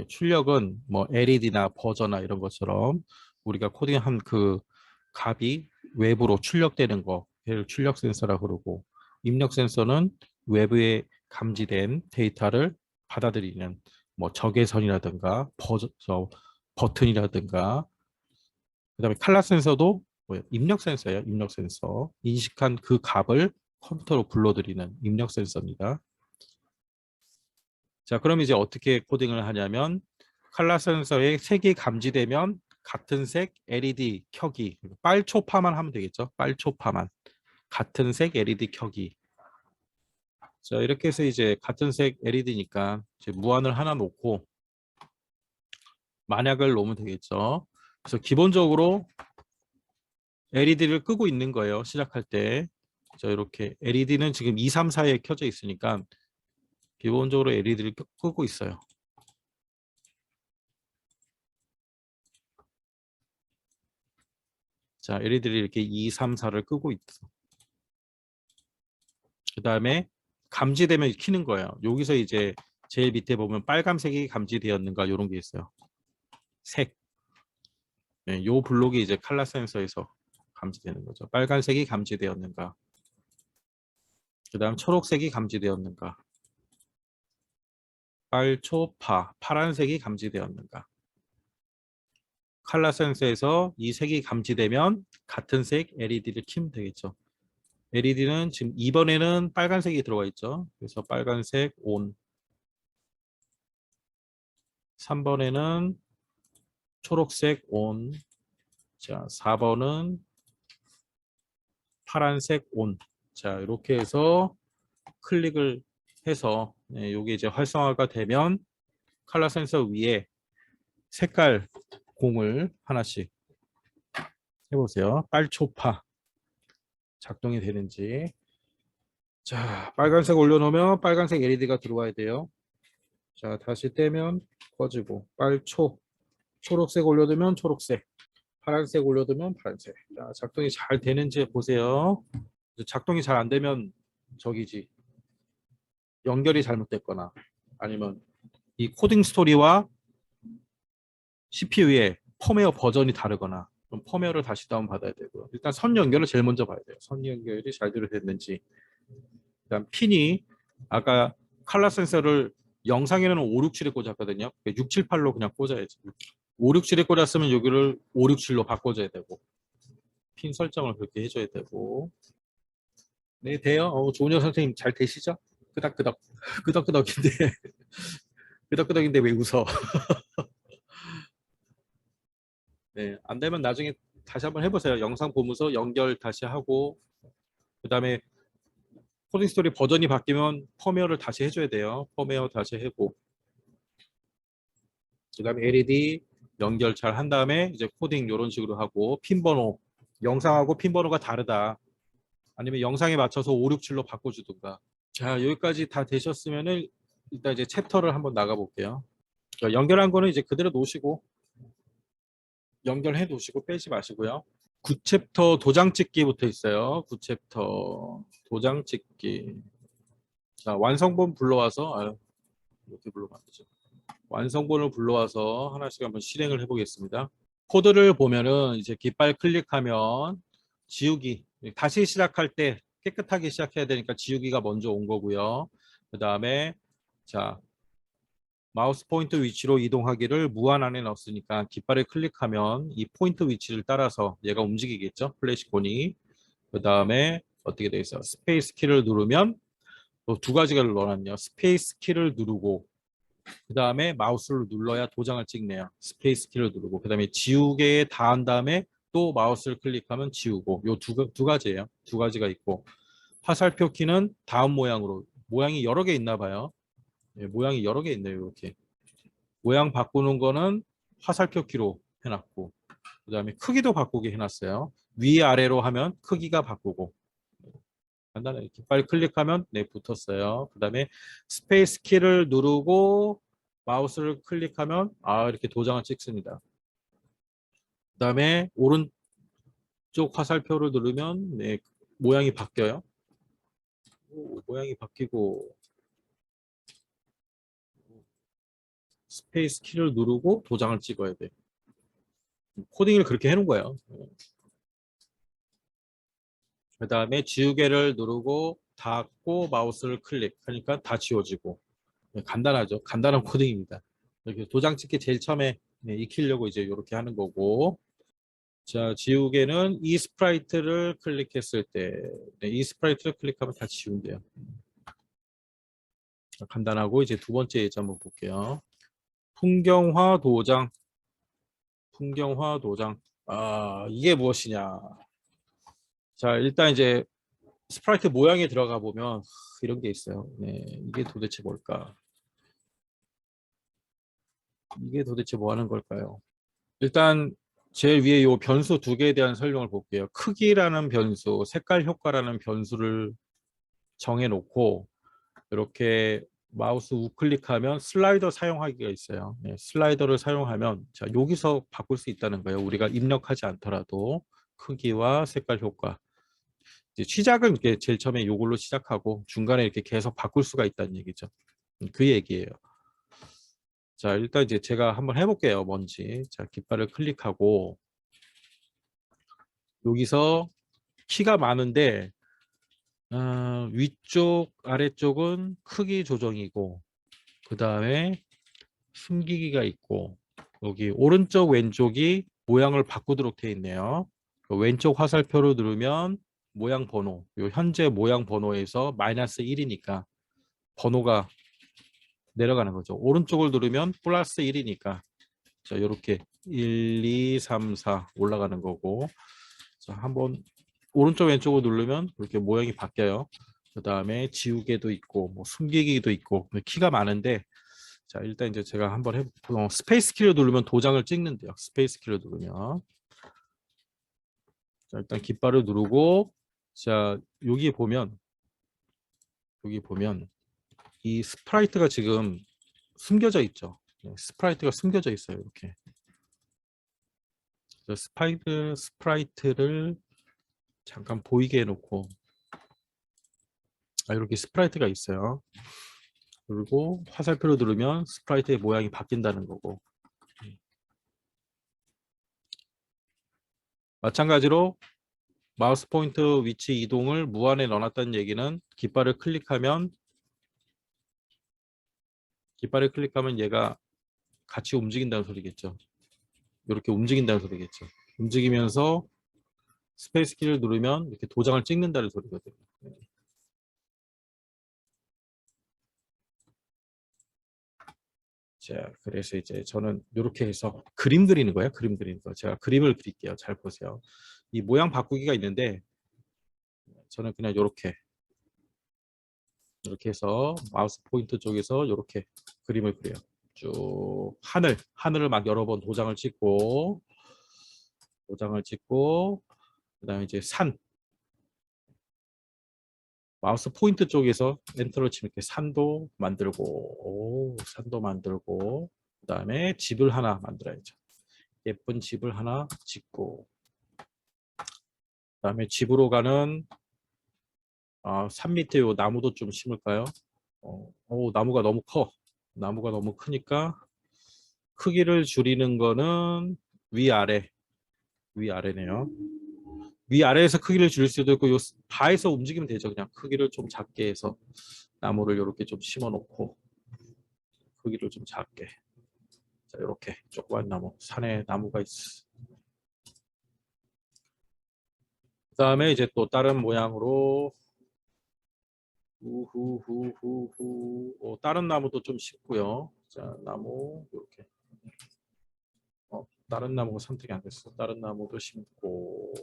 출력은 뭐 LED나 버저나 이런 것처럼 우리가 코딩한 그 값이 외부로 출력되는 거를 출력 센서라고 그러고 입력 센서는 외부에 감지된 데이터를 받아들이는 뭐 적외선이라든가 버튼이라든가 그다음에 칼라 센서도 입력 센서예요. 입력 센서 인식한 그 값을 컴퓨터로 불러들이는 입력 센서입니다. 자, 그럼 이제 어떻게 코딩을 하냐면 칼라 센서에 색이 감지되면 같은 색 LED 켜기 빨초파만 하면 되겠죠. 빨초파만. 같은 색 LED 켜기. 자, 이렇게 해서 이제 같은 색 LED니까 이제 무한을 하나 놓고 만약을 놓으면 되겠죠. 그래서 기본적으로 LED를 끄고 있는 거예요. 시작할 때. 자, 이렇게 LED는 지금 2, 3, 4에 켜져 있으니까 기본적으로 LED를 끄고 있어요. 자, LED를 이렇게 2, 3, 4를 끄고 있어. 그 다음에 감지되면 켜는 거예요. 여기서 이제 제일 밑에 보면 빨간색이 감지되었는가 이런 게 있어요. 색. 네, 요 블록이 이제 칼라 센서에서 감지되는 거죠. 빨간색이 감지되었는가. 그 다음 초록색이 감지되었는가. 빨초파, 파란색이 감지되었는가. 칼라 센서에서 이 색이 감지되면 같은 색 LED를 켜면 되겠죠. LED는 지금 2번에는 빨간색이 들어가 있죠. 그래서 빨간색 ON. 3번에는 초록색 ON. 자, 4번은 파란색 ON. 자, 이렇게 해서 클릭을 해서 이게 이제 활성화가 되면 칼라 센서 위에 색깔 공을 하나씩 해보세요. 빨초파 작동이 되는지. 자, 빨간색 올려놓으면 빨간색 LED가 들어와야 돼요. 자, 다시 떼면 꺼지고 초록색 올려두면 초록색, 파란색 올려두면 파란색. 자, 작동이 잘 되는지 보세요. 작동이 잘 안 되면 저기지. 연결이 잘못됐거나 아니면 이 코딩 스토리와 CPU의 펌웨어 버전이 다르거나 그럼 펌웨어를 다시 다운받아야 되고요. 일단 선 연결을 제일 먼저 봐야 돼요. 선 연결이 잘 됐는지. 그다음 핀이 아까 칼라 센서를 영상에는 5, 6, 7에 꽂았거든요. 6, 7, 8로 그냥 꽂아야지. 5, 6, 7에 꽂았으면 여기를 5, 6, 7로 바꿔줘야 되고 핀 설정을 그렇게 해줘야 되고. 네, 돼요. 조은영 선생님 잘 되시죠? 끄덕끄덕 끄덕끄덕인데 끄덕끄덕인데 왜 웃어? 네, 안 되면 나중에 다시 한번 해보세요. 영상 보면서 연결 다시 하고 그 다음에 코딩 스토리 버전이 바뀌면 펌웨어를 다시 해줘야 돼요. 펌웨어 다시 하고 그 다음에 LED 연결 잘 한 다음에 이제 코딩 이런 식으로 하고 핀 번호 영상하고 핀 번호가 다르다. 아니면 영상에 맞춰서 5, 6, 7로 바꿔주든가. 자, 여기까지 다 되셨으면은 일단 이제 챕터를 한번 나가 볼게요. 연결한 거는 이제 그대로 놓으시고 연결해 놓으시고 빼지 마시고요. 9챕터 도장 찍기부터 있어요. 9챕터 도장 찍기. 자, 완성본 불러와서 이렇게 불러면 안 되죠. 완성본을 불러와서 하나씩 한번 실행을 해보겠습니다. 코드를 보면은 이제 깃발 클릭하면 지우기 다시 시작할 때 깨끗하게 시작해야 되니까 지우기가 먼저 온 거고요. 그 다음에 자 마우스 포인트 위치로 이동하기를 무한 안에 넣었으니까 깃발을 클릭하면 이 포인트 위치를 따라서 얘가 움직이겠죠. 플래시콘이. 그 다음에 어떻게 되어 있어요? 스페이스 키를 누르면 또 두 가지가 넣어놨네요. 스페이스 키를 누르고 그 다음에 마우스를 눌러야 도장을 찍네요. 스페이스 키를 누르고 그 다음에 지우개에 닿은 다음에 또 마우스를 클릭하면 지우고 요 두 가지예요. 두 가지가 있고 화살표 키는 다음 모양으로 모양이 여러 개 있나 봐요. 예, 모양이 여러 개 있네요. 이렇게 모양 바꾸는 거는 화살표 키로 해놨고 그 다음에 크기도 바꾸게 해놨어요. 위아래로 하면 크기가 바꾸고 간단하게 깃발 클릭하면 네 붙었어요. 그 다음에 스페이스 키를 누르고 마우스를 클릭하면 이렇게 도장을 찍습니다. 그 다음에 오른쪽 화살표를 누르면 네, 모양이 바뀌어요. 모양이 바뀌고 스페이스 키를 누르고 도장을 찍어야 돼. 코딩을 그렇게 해놓은 거예요. 그 다음에 지우개를 누르고 닫고 마우스를 클릭하니까 다 지워지고 간단하죠. 간단한 코딩입니다. 이렇게 도장 찍기 제일 처음에 익히려고 이제 이렇게 하는 거고 자 지우개는 이 스프라이트를 클릭했을 때 이 스프라이트를 클릭하면 다 지운대요. 간단하고 이제 두 번째 예제 한번 볼게요. 풍경화 도장 이게 무엇이냐 자 일단 이제 스프라이트 모양에 들어가 보면 이런 게 있어요. 네, 이게 도대체 뭘까? 이게 도대체 뭐 하는 걸까요? 일단 제일 위에 이 변수 두 개에 대한 설명을 볼게요. 크기라는 변수, 색깔 효과라는 변수를 정해 놓고 이렇게 마우스 우클릭하면 슬라이더 사용하기가 있어요. 네, 슬라이더를 사용하면 자, 여기서 바꿀 수 있다는 거예요. 우리가 입력하지 않더라도 크기와 색깔 효과. 이제 시작은 이렇게 제일 처음에 이걸로 시작하고 중간에 이렇게 계속 바꿀 수가 있다는 얘기죠. 그 얘기예요. 자, 일단 이제 제가 한번 해볼게요. 뭔지. 자, 깃발을 클릭하고 여기서 키가 많은데 위쪽, 아래쪽은 크기 조정이고 그 다음에 숨기기가 있고 여기 오른쪽, 왼쪽이 모양을 바꾸도록 되어 있네요. 그 왼쪽 화살표로 누르면 모양 번호, 요 현재 모양 번호에서 마이너스 1이니까 번호가 내려가는 거죠. 오른쪽을 누르면 플러스 1이니까 자, 이렇게 1, 2, 3, 4 올라가는 거고 자, 한번 오른쪽 왼쪽을 누르면 이렇게 모양이 바뀌어요. 그 다음에 지우개도 있고 뭐 숨기기도 있고 키가 많은데 자 일단 이제 제가 한번 스페이스 키를 누르면 도장을 찍는데요. 스페이스 키를 누르면 자 일단 깃발을 누르고 자 여기 보면 이 스프라이트가 지금 숨겨져 있죠. 네, 스프라이트가 숨겨져 있어요. 이렇게 스프라이트를 잠깐 보이게 해놓고 이렇게 스프라이트가 있어요. 그리고 화살표를 누르면 스프라이트의 모양이 바뀐다는 거고 마찬가지로 마우스 포인터 위치 이동을 무한에 넣어놨다는 얘기는 깃발을 클릭하면 얘가 같이 움직인다는 소리겠죠. 이렇게 움직인다는 소리겠죠. 움직이면서 스페이스 키를 누르면 이렇게 도장을 찍는다는 소리거든요. 자, 그래서 이제 저는 이렇게 해서 그림 그리는 거예요. 그림 그리는 거. 제가 그림을 그릴게요. 잘 보세요. 이 모양 바꾸기가 있는데 저는 그냥 이렇게 해서 마우스 포인터 쪽에서 이렇게 그림을 그려요. 쭉 하늘을 막 여러 번 도장을 찍고 그다음에 이제 산 마우스 포인트 쪽에서 엔터를 치면 이렇게 산도 만들고 그다음에 집을 하나 만들어야죠. 예쁜 집을 하나 짓고 그다음에 집으로 가는 산 밑에 요 나무도 좀 심을까요? 나무가 너무 커. 나무가 너무 크니까 크기를 줄이는 거는 위아래네요. 위아래에서 크기를 줄일 수도 있고 요 바에서 움직이면 되죠. 그냥 크기를 좀 작게 해서 나무를 이렇게 좀 심어 놓고 크기를 좀 작게. 자, 이렇게 조그만 나무, 산에 나무가 있어. 그다음에 이제 또 다른 모양으로 다른 나무도 좀 심고요. 자, 나무 이렇게. 다른 나무가 선택이 안 됐어. 다른 나무도 심고.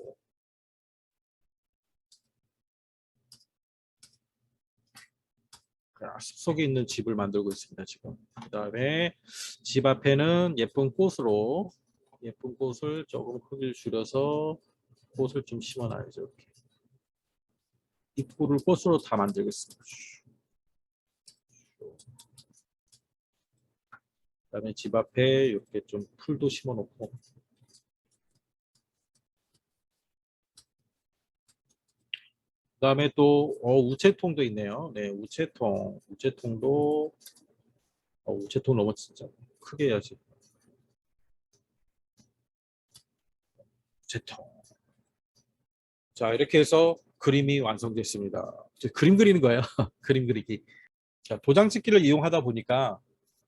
숲속에 있는 집을 만들고 있습니다. 지금. 그다음에 집 앞에는 예쁜 꽃을 조금 크기를 줄여서 꽃을 좀 심어놔야죠. 이렇게. 입구를 꽃으로 다 만들겠습니다. 그다음에 집 앞에 이렇게 좀 풀도 심어놓고. 그다음에 또 우체통도 있네요. 네, 우체통도 우체통 너무 진짜 크게 해야지. 우체통. 자, 이렇게 해서 그림이 완성됐습니다. 그림 그리는 거예요. 그림 그리기. 자, 도장 찍기를 이용하다 보니까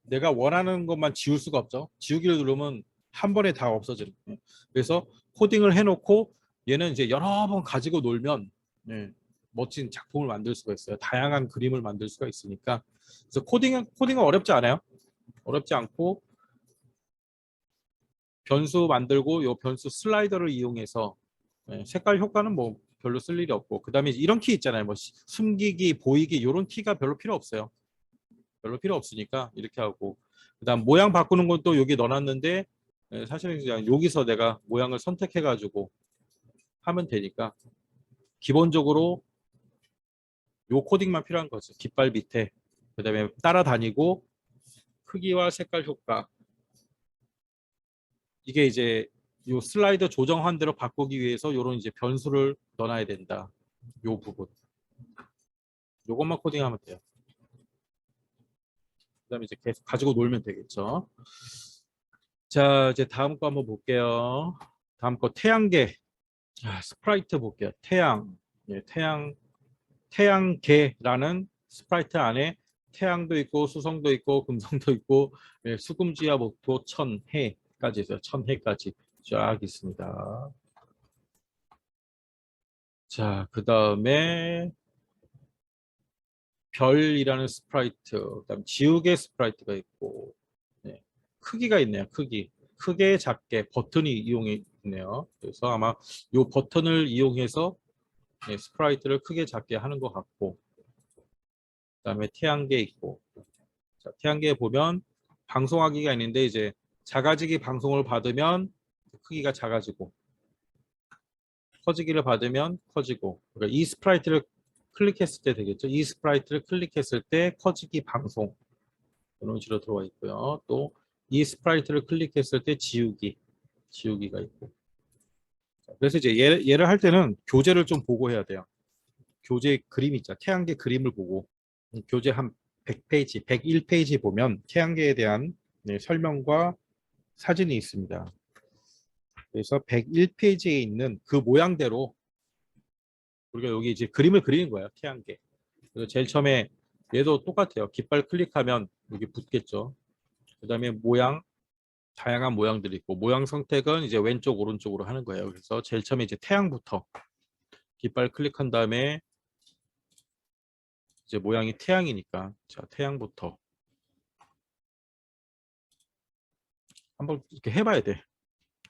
내가 원하는 것만 지울 수가 없죠. 지우기를 누르면 한 번에 다 없어지는 거예요. 그래서 코딩을 해놓고 얘는 이제 여러 번 가지고 놀면 멋진 작품을 만들 수가 있어요. 다양한 그림을 만들 수가 있으니까. 그래서 코딩은 어렵지 않아요. 어렵지 않고 변수 만들고 요 변수 슬라이더를 이용해서 색깔 효과는 뭐 별로 쓸 일이 없고, 그 다음에 이런 키 있잖아요. 뭐 숨기기, 보이기 이런 키가 별로 필요 없어요. 별로 필요 없으니까 이렇게 하고, 그 다음 모양 바꾸는 건 또 여기 넣어놨는데 사실은 그냥 여기서 내가 모양을 선택해 가지고 하면 되니까 기본적으로 요 코딩만 필요한 거죠. 깃발 밑에, 그 다음에 따라다니고 크기와 색깔 효과, 이게 이제 요 슬라이드 조정한 대로 바꾸기 위해서 요런 이제 변수를 넣어놔야 된다. 요 부분. 요것만 코딩하면 돼요. 그다음에 이제 계속 가지고 놀면 되겠죠. 자, 이제 다음 거 한번 볼게요. 다음 거 태양계. 스프라이트 볼게요. 태양. 예, 태양계라는 스프라이트 안에 태양도 있고 수성도 있고 금성도 있고, 예, 수금지와 목토, 천, 해까지 있어요. 천, 해까지 쫙 있습니다. 자, 그 다음에 별이라는 스프라이트, 그다음 지우개 스프라이트가 있고, 네, 크기가 있네요. 크게 작게 버튼이 이용이 있네요. 그래서 아마 이 버튼을 이용해서, 네, 스프라이트를 크게 작게 하는 것 같고, 그다음에 태양계 있고, 자, 태양계 보면 방송하기가 있는데 이제 작아지기 방송을 받으면 크기가 작아지고, 커지기를 받으면 커지고, 그러니까 이 스프라이트를 클릭했을 때 되겠죠. 이 스프라이트를 클릭했을 때 커지기 방송 이런 식으로 들어와 있고요. 또 이 스프라이트를 클릭했을 때 지우기가 있고. 그래서 이제 얘를 할 때는 교재를 좀 보고 해야 돼요. 교재 그림 있죠. 태양계 그림을 보고, 교재 한 100페이지, 101페이지 보면 태양계에 대한, 네, 설명과 사진이 있습니다. 그래서 101페이지에 있는 그 모양대로 우리가 여기 이제 그림을 그리는 거예요. 태양계. 그래서 제일 처음에 얘도 똑같아요. 깃발 클릭하면 여기 붙겠죠. 그 다음에 모양, 다양한 모양들이 있고, 모양 선택은 이제 왼쪽 오른쪽으로 하는 거예요. 그래서 제일 처음에 이제 태양부터 깃발 클릭한 다음에 이제 모양이 태양이니까, 자, 태양부터 한번 이렇게 해봐야 돼.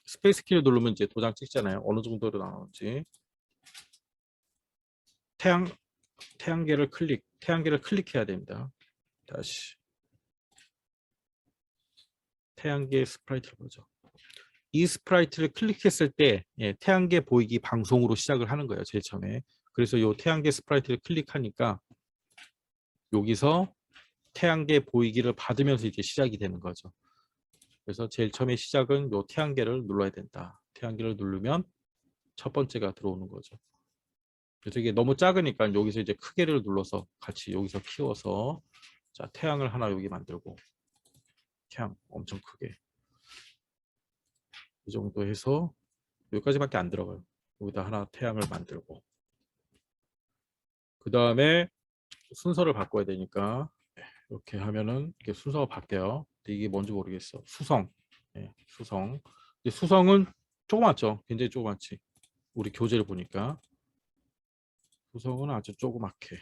스페이스 키를 누르면 이제 도장 찍잖아요. 어느 정도로 나오는지. 태양계를 클릭해야 됩니다. 다시 태양계 스프라이트를 보죠. 이 스프라이트를 클릭했을 때, 예, 태양계 보이기 방송으로 시작을 하는 거예요. 제일 처음에. 그래서 이 태양계 스프라이트를 클릭하니까 여기서 태양계 보이기를 받으면서 이제 시작이 되는 거죠. 그래서 제일 처음에 시작은 이 태양계를 눌러야 된다. 태양계를 누르면 첫 번째가 들어오는 거죠. 그래서 이게 너무 작으니까 여기서 이제 크게를 눌러서 같이 여기서 키워서, 자, 태양을 하나 여기 만들고, 태양 엄청 크게 이 정도 해서 여기까지밖에 안 들어가요. 여기다 하나 태양을 만들고, 그 다음에 순서를 바꿔야 되니까 이렇게 하면은 이렇게 순서가 바뀌어요. 근데 이게 뭔지 모르겠어. 수성. 네, 수성. 근데 수성은 조그맣죠. 굉장히 조그맣지. 우리 교재를 보니까 수성은 아주 조그맣게.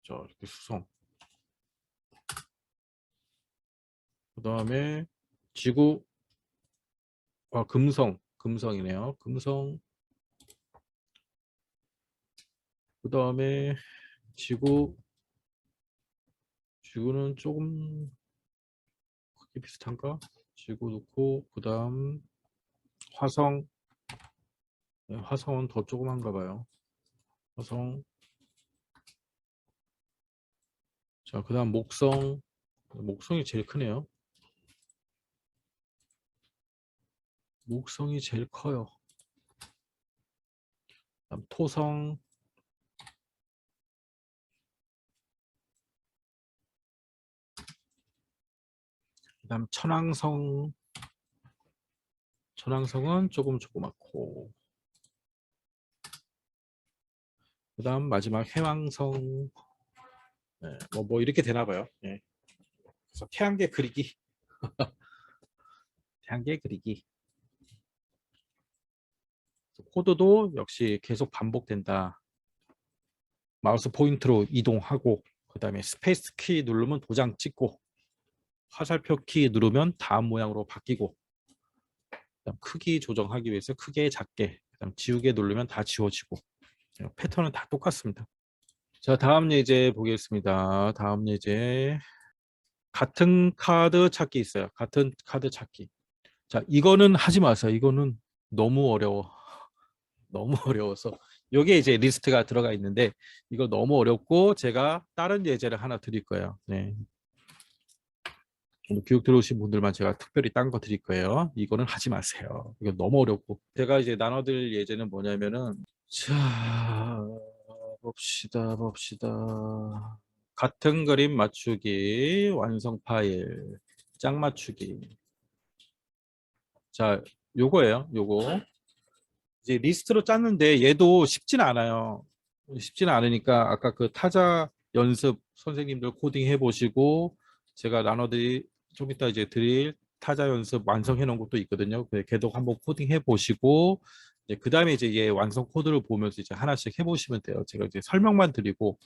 자, 이렇게 수성. 그 다음에 지구, 금성이네요. 금성. 그 다음에 지구는 조금 크기 비슷한가? 지구 놓고, 그 다음 화성. 네, 화성은 더 조그만가 봐요. 화성. 자, 그 다음 목성. 목성이 제일 크네요. 목성이 제일 커요. 그다음 토성. 그다음 천왕성. 천왕성은 조금 조그맣고. 그다음 마지막 해왕성. 네, 뭐 이렇게 되나 봐요. 네. 그래서 태양계 그리기. 태양계 그리기. 코드도 역시 계속 반복된다. 마우스 포인트로 이동하고, 그 다음에 스페이스 키 누르면 도장 찍고, 화살표 키 누르면 다음 모양으로 바뀌고, 그다음 크기 조정하기 위해서 크게 작게 그다음 지우개 누르면 다 지워지고 패턴은 다 똑같습니다. 자, 다음 예제 보겠습니다. 다음 예제. 같은 카드 찾기 있어요. 같은 카드 찾기. 자, 이거는 하지 마세요. 이거는 너무 어려워. 너무 어려워서. 여기에 이제 리스트가 들어가 있는데 이거 너무 어렵고 제가 다른 예제를 하나 드릴 거예요. 네. 오늘 교육 들어오신 분들만 제가 특별히 딴 거 드릴 거예요. 이거는 하지 마세요. 이거 너무 어렵고. 제가 이제 나눠드릴 예제는 뭐냐면은 자, 봅시다. 같은 그림 맞추기, 완성 파일, 짝 맞추기. 자, 요거예요. 요거. 이제 리스트로 짰는데 얘도 쉽지는 않아요. 쉽지는 않으니까 아까 그 타자 연습 선생님들 코딩 해보시고 제가 나눠드릴 좀 이따 이제 드릴 타자 연습 완성해 놓은 것도 있거든요. 걔도 한번 코딩 해보시고 그 다음에 이제 얘 완성 코드를 보면서 이제 하나씩 해보시면 돼요. 제가 이제 설명만 드리고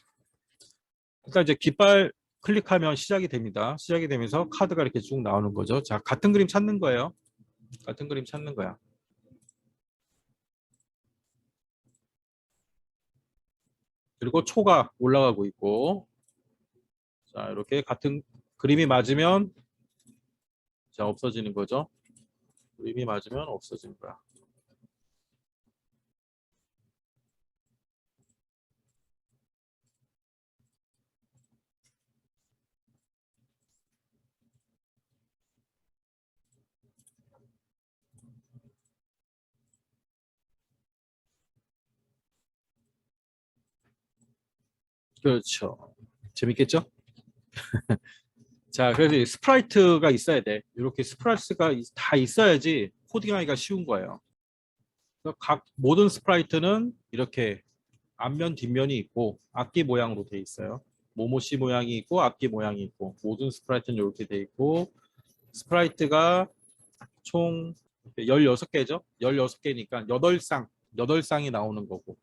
일단 이제 깃발 클릭하면 시작이 됩니다. 시작이 되면서 카드가 이렇게 쭉 나오는 거죠. 자, 같은 그림 찾는 거예요. 같은 그림 찾는 거야. 그리고 초가 올라가고 있고 자, 이렇게 같은 그림이 맞으면 자, 없어지는 거죠. 그림이 맞으면 없어지는 거야. 그렇죠. 재밌겠죠? 자, 그래서 이 스프라이트가 있어야 돼. 이렇게 스프라이트가 다 있어야지 코딩하기가 쉬운 거예요. 그래서 각 모든 스프라이트는 이렇게 앞면, 뒷면이 있고 악기 모양으로 돼 있어요. 모모씨 모양이 있고 악기 모양이 있고 모든 스프라이트는 이렇게 돼 있고 스프라이트가 총 16개죠. 16개니까 8쌍이 나오는 거고.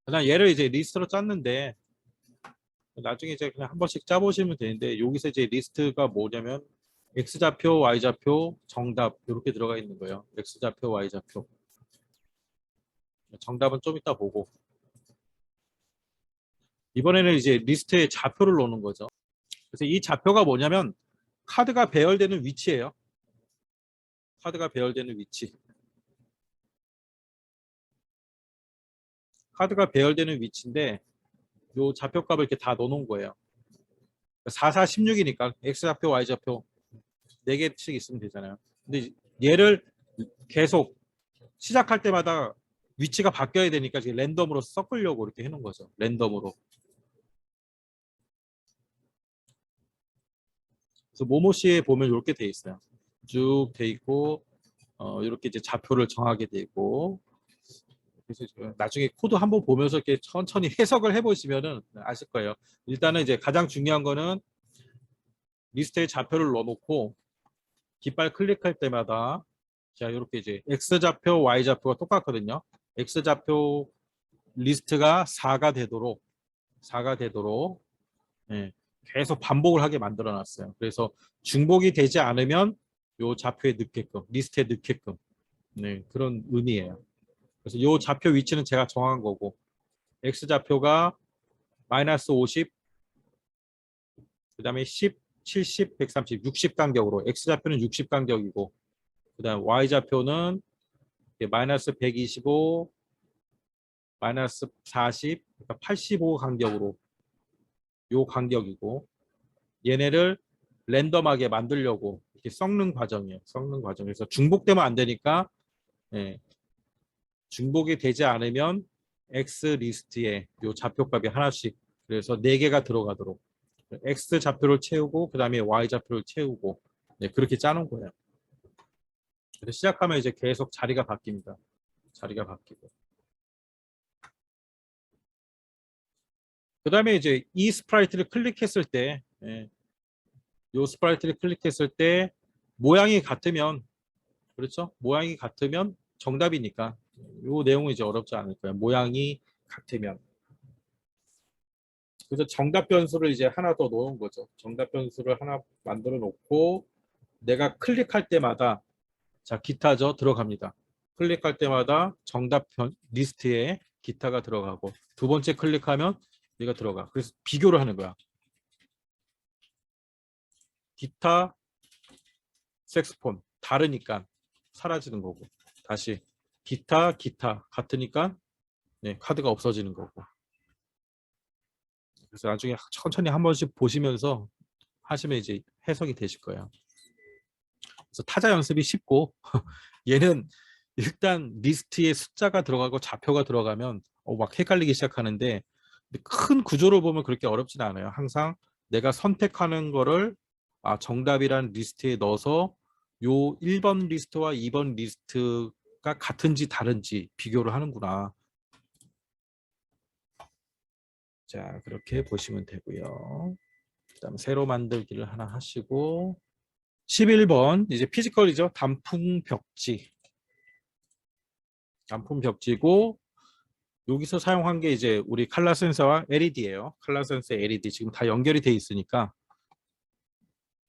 그다음 얘를 이제 리스트로 짰는데 나중에 이제 그냥 한 번씩 짜보시면 되는데 여기서 이제 리스트가 뭐냐면 X좌표, Y좌표, 정답 이렇게 들어가 있는 거예요. X좌표, Y좌표. 정답은 좀 이따 보고 이번에는 이제 리스트에 좌표를 놓는 거죠. 그래서 이 좌표가 뭐냐면 카드가 배열되는 위치예요. 카드가 배열되는 위치. 카드가 배열되는 위치인데 요 좌표값을 이렇게 다 넣어놓은 거예요. 4, 4, 16이니까 X좌표, Y좌표 4개씩 있으면 되잖아요. 근데 얘를 계속 시작할 때마다 위치가 바뀌어야 되니까 지금 랜덤으로 섞으려고 이렇게 해놓은 거죠. 랜덤으로. 그래서 모모씨에 보면 이렇게 돼 있어요. 쭉 돼 있고 이렇게 이제 좌표를 정하게 돼 있고 그래서 나중에 코드 한번 보면서 이렇게 천천히 해석을 해보시면은 아실 거예요. 일단은 이제 가장 중요한 거는 리스트에 좌표를 넣어놓고 깃발 클릭할 때마다 자 이렇게 이제 X좌표, Y좌표가 똑같거든요. X좌표 리스트가 4가 되도록 예, 계속 반복을 하게 만들어 놨어요. 그래서 중복이 되지 않으면 요 좌표에 넣게끔 리스트에 넣게끔 네, 그런 의미예요. 그래서 요 좌표 위치는 제가 정한 거고 X좌표가 마이너스 50 그다음에 10, 70, 130, 60 간격으로 X좌표는 60 간격이고 그다음 Y좌표는 마이너스 125 마이너스 40, 그러니까 85 간격으로 요 간격이고 얘네를 랜덤하게 만들려고 이렇게 섞는 과정이에요. 섞는 과정에서 중복되면 안 되니까 예, 중복이 되지 않으면 X 리스트에 요 좌표값이 하나씩 그래서 4개가 들어가도록 X 좌표를 채우고 그 다음에 Y 좌표를 채우고 네, 그렇게 짜는 거예요. 그래서 시작하면 이제 계속 자리가 바뀝니다. 자리가 바뀌고 그 다음에 이제 이 스프라이트를 클릭했을 때 예, 요 스프라이트를 클릭했을 때 모양이 같으면 그렇죠? 모양이 같으면 정답이니까 요 내용은 이제 어렵지 않을 거예요. 모양이 같으면 그래서 정답 변수를 이제 하나 더 넣은 거죠. 정답 변수를 하나 만들어 놓고 내가 클릭할 때마다 자 기타죠 들어갑니다. 클릭할 때마다 정답 리스트에 기타가 들어가고 두 번째 클릭하면 얘가 들어가. 그래서 비교를 하는 거야. 기타, 색스폰 다르니까 사라지는 거고 다시 기타 같으니까 네, 카드가 없어지는 거고. 그래서 나중에 천천히 한 번씩 보시면서 하시면 이제 해석이 되실 거예요. 그래서 타자 연습이 쉽고 얘는 일단 리스트에 숫자가 들어가고 좌표가 들어가면 막 헷갈리기 시작하는데 큰 구조를 보면 그렇게 어렵지는 않아요. 항상 내가 선택하는 거를 정답이란 리스트에 넣어서 요 1번 리스트와 2번 리스트가 같은지 다른지 비교를 하는구나. 자, 그렇게 보시면 되고요. 그다음 새로 만들기를 하나 하시고 11번 이제 피지컬이죠. 단풍 벽지고 여기서 사용한 게 이제 우리 칼라 센서와 LED예요. 칼라 센서 LED 지금 다 연결이 돼 있으니까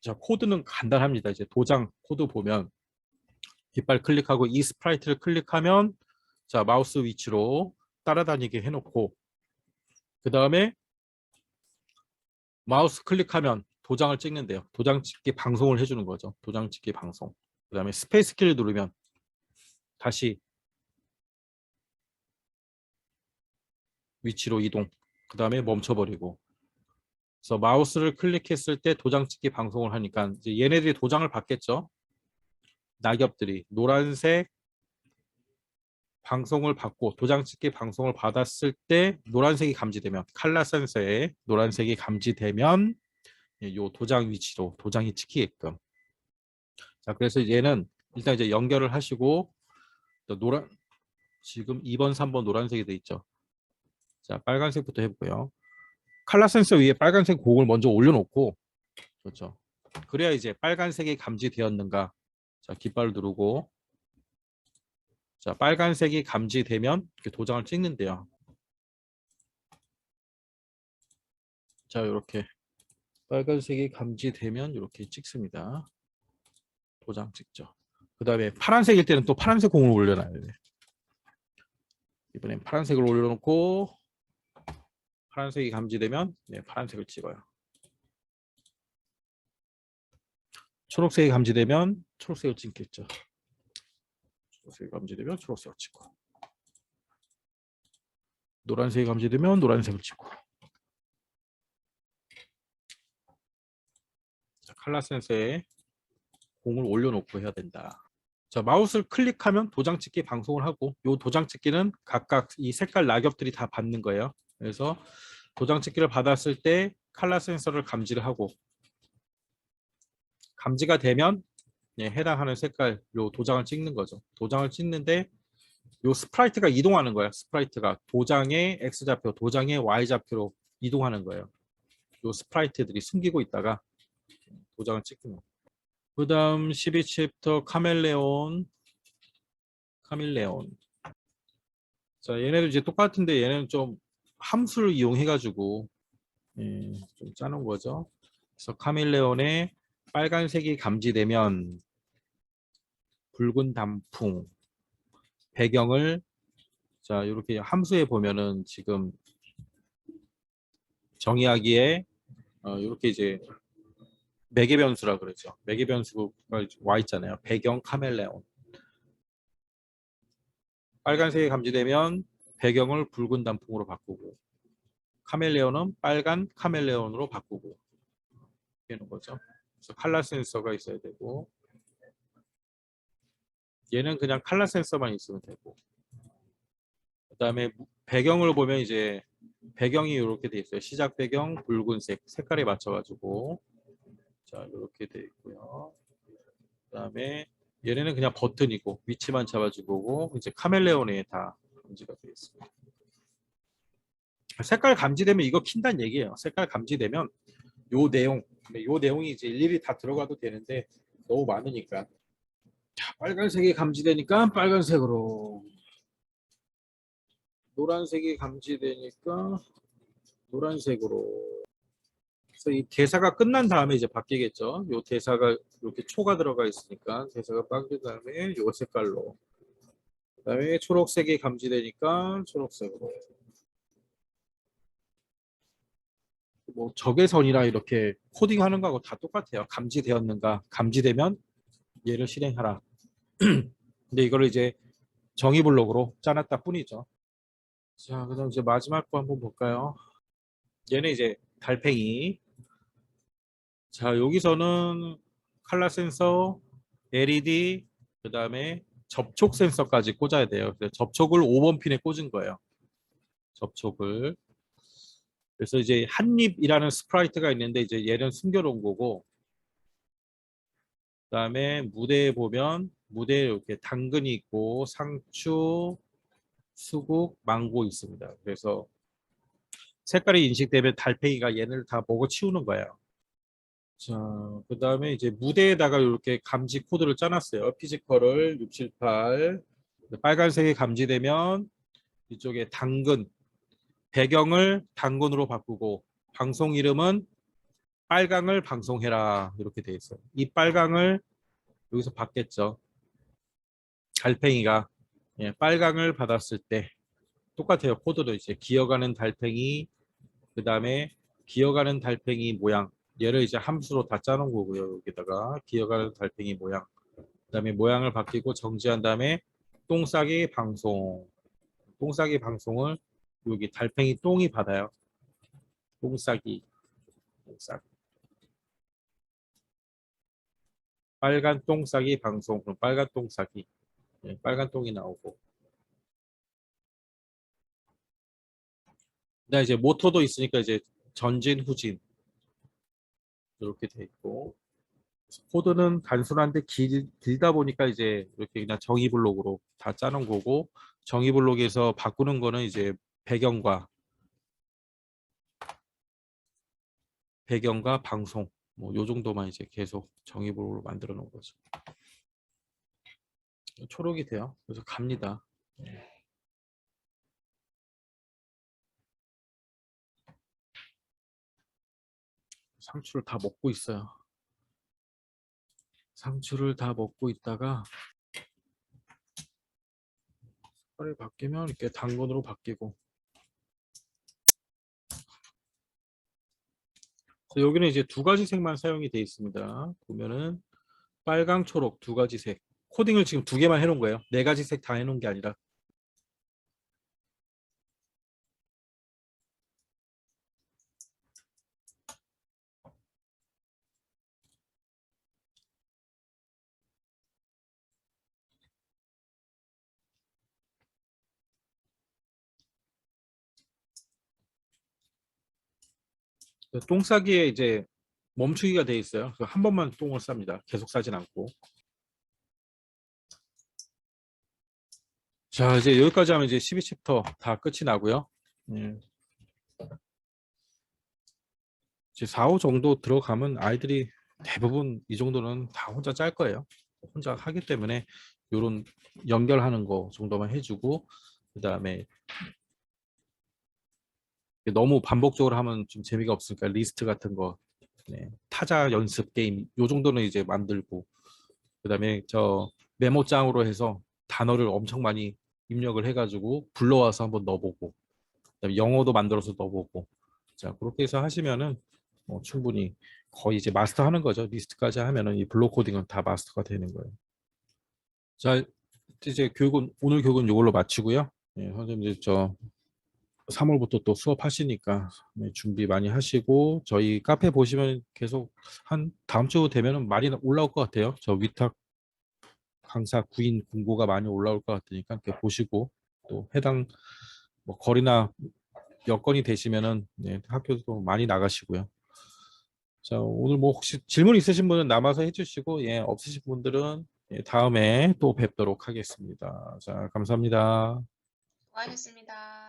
자, 코드는 간단합니다. 이제 도장 코드 보면 깃발 클릭하고 이 스프라이트를 클릭하면 자, 마우스 위치로 따라다니게 해놓고 그 다음에 마우스 클릭하면 도장을 찍는데요. 도장 찍기 방송을 해주는 거죠. 도장 찍기 방송. 그 다음에 스페이스 키를 누르면 다시 위치로 이동. 그 다음에 멈춰버리고. 그래서 마우스를 클릭했을 때 도장 찍기 방송을 하니까 이제 얘네들이 도장을 받겠죠. 낙엽들이 노란색 방송을 받고 도장 찍기 방송을 받았을 때 노란색이 감지되면 칼라 센서에 노란색이 감지되면 이 도장 위치로 도장이 찍히게끔. 자, 그래서 얘는 일단 이제 연결을 하시고 노란 지금 2번, 3번 노란색이 돼 있죠. 자, 빨간색부터 해볼게요. 칼라 센서 위에 빨간색 공을 먼저 올려놓고 그렇죠. 그래야 이제 빨간색이 감지되었는가. 자, 깃발을 누르고 자, 빨간색이 감지되면 이렇게 도장을 찍는데요. 자, 이렇게 빨간색이 감지되면 이렇게 찍습니다. 도장 찍죠. 그 다음에 파란색일 때는 또 파란색 공을 올려놔야 돼. 이번엔 파란색을 올려놓고 파란색이 감지되면 네, 파란색을 찍어요. 초록색이 감지되면 초록색을 찍겠죠. 초록색이 감지되면 초록색을 찍고 노란색이 감지되면 노란색을 찍고 자, 칼라 센서에 공을 올려놓고 해야 된다. 자, 마우스를 클릭하면 도장 찍기 방송을 하고 이 도장 찍기는 각각 이 색깔 낙엽들이 다 받는 거예요. 그래서 도장 찍기를 받았을 때 칼라 센서를 감지를 하고 감지가 되면 예, 해당하는 색깔 요 도장을 찍는 거죠. 도장을 찍는데 요 스프라이트가 이동하는 거예요. 스프라이트가 도장의 X좌표, 도장의 Y좌표로 이동하는 거예요. 요 스프라이트들이 숨기고 있다가 도장을 찍는 거예요. 그 다음 12챕터 카멜레온. 자, 얘네도 이제 똑같은데 얘는 좀 함수를 이용해가지고 좀 짜놓은 거죠. 그래서 카멜레온에 빨간색이 감지되면 붉은 단풍 배경을 자 이렇게 함수에 보면은 지금 정의하기에 이렇게 이제 매개 변수라 그러죠. 매개 변수가 와 있잖아요. 배경 카멜레온. 빨간색이 감지되면 배경을 붉은 단풍으로 바꾸고 카멜레온은 빨간 카멜레온으로 바꾸고 되는 거죠. 그래서 칼라 센서가 있어야 되고 얘는 그냥 칼라 센서만 있으면 되고 그다음에 배경을 보면 이제 배경이 이렇게 돼 있어요. 시작 배경 붉은색 색깔에 맞춰가지고 자 이렇게 돼 있고요. 그다음에 얘네는 그냥 버튼이고 위치만 잡아주고 이제 카멜레온에 다 감지가 되어 있습니다. 색깔 감지되면 이거 킨다는 얘기예요. 색깔 감지되면 요 내용이 이제 일일이 다 들어가도 되는데 너무 많으니까 자, 빨간색이 감지되니까 빨간색으로 노란색이 감지되니까 노란색으로 그래서 이 대사가 끝난 다음에 이제 바뀌겠죠. 요 대사가 이렇게 초가 들어가 있으니까 대사가 빠진 다음에 요 색깔로 그다음에 초록색이 감지되니까 초록색으로. 뭐 적외선이라 이렇게 코딩하는 거하고 다 똑같아요. 감지되었는가? 감지되면 얘를 실행하라. 근데 이거를 이제 정의 블록으로 짜놨다 뿐이죠. 자, 그다음 이제 마지막 거 한번 볼까요? 얘는 이제 달팽이. 자, 여기서는 칼라 센서, LED, 그다음에 접촉 센서까지 꽂아야 돼요. 그래서 접촉을 5번 핀에 꽂은 거예요. 접촉을. 그래서 이제 한입이라는 스프라이트가 있는데 이제 얘는 숨겨놓은 거고, 그다음에 무대에 보면 무대에 이렇게 당근이 있고 상추, 수국, 망고 있습니다. 그래서 색깔이 인식되면 달팽이가 얘네를 다 먹어 치우는 거예요. 자, 그다음에 이제 무대에다가 이렇게 감지 코드를 짜놨어요. 피지컬을 678. 빨간색이 감지되면 이쪽에 당근, 배경을 당근으로 바꾸고 방송 이름은 빨강을 방송해라 이렇게 돼 있어요. 이 빨강을 여기서 받겠죠. 달팽이가 빨강을 받았을 때 똑같아요. 코드도 이제 기어가는 달팽이, 그 다음에 기어가는 달팽이 모양, 얘를 이제 함수로 다 짜놓은 거고요. 여기다가 기어가는 달팽이 모양, 그 다음에 모양을 바뀌고 정지한 다음에 똥싸기 방송, 똥싸기 방송을 여기 달팽이 똥이 받아요. 똥싸기, 똥싸기. 빨간 똥싸기 방송, 그럼 빨간 똥싸기, 빨간 똥이 나오고. 그다음 이제 모터도 있으니까 이제 전진, 후진 이렇게 돼 있고. 코드는 단순한데 길다 보니까 이제 이렇게 그냥 정의 블록으로 다 짜놓은 거고, 정의 블록에서 바꾸는 거는 이제 배경과 방송 뭐 요 정도만 이제 계속 정의 블록으로 만들어 놓은 거죠. 초록이 돼요. 그래서 갑니다. 상추를 다 먹고 있어요. 상추를 다 먹고 있다가 색깔이 바뀌면 이렇게 당근으로 바뀌고. 여기는 이제 두 가지 색만 사용이 되어 있습니다. 보면은 빨강, 초록 두 가지 색. 코딩을 지금 두 개만 해놓은 거예요. 네 가지 색 다 해놓은 게 아니라. 똥 싸기에 이제 멈추기가 돼 있어요. 그래서 한 번만 똥을 쌉니다. 계속 싸진 않고. 자, 이제 여기까지 하면 이제 12챕터 다 끝이 나고요. 예. 이제 4, 5 정도 들어가면 아이들이 대부분 이 정도는 다 혼자 짤 거예요. 혼자 하기 때문에 이런 연결하는 거 정도만 해주고, 그 다음에 너무 반복적으로 하면 좀 재미가 없으니까 리스트 같은 거, 타자 연습 게임 요 정도는 이제 만들고, 그 다음에 저 메모장으로 해서 단어를 엄청 많이 입력을 해가지고 불러와서 한번 넣어보고, 그다음에 영어도 만들어서 넣어보고. 자, 그렇게 해서 하시면은 충분히 거의 이제 마스터하는 거죠. 리스트까지 하면은 이 블록 코딩은 다 마스터가 되는 거예요. 자, 이제 오늘 교육은 이걸로 마치고요. 선생님 이제 저 3월부터 또 수업하시니까 준비 많이 하시고, 저희 카페 보시면 계속 한 다음 주 되면은 많이 올라올 것 같아요. 저 위탁 강사 구인 공고가 많이 올라올 것 같으니까 이렇게 보시고, 또 해당 뭐 거리나 여건이 되시면은 학교도 많이 나가시고요. 자, 오늘 뭐 혹시 질문 있으신 분은 남아서 해주시고, 없으신 분들은 다음에 또 뵙도록 하겠습니다. 자, 감사합니다. 수고하셨습니다.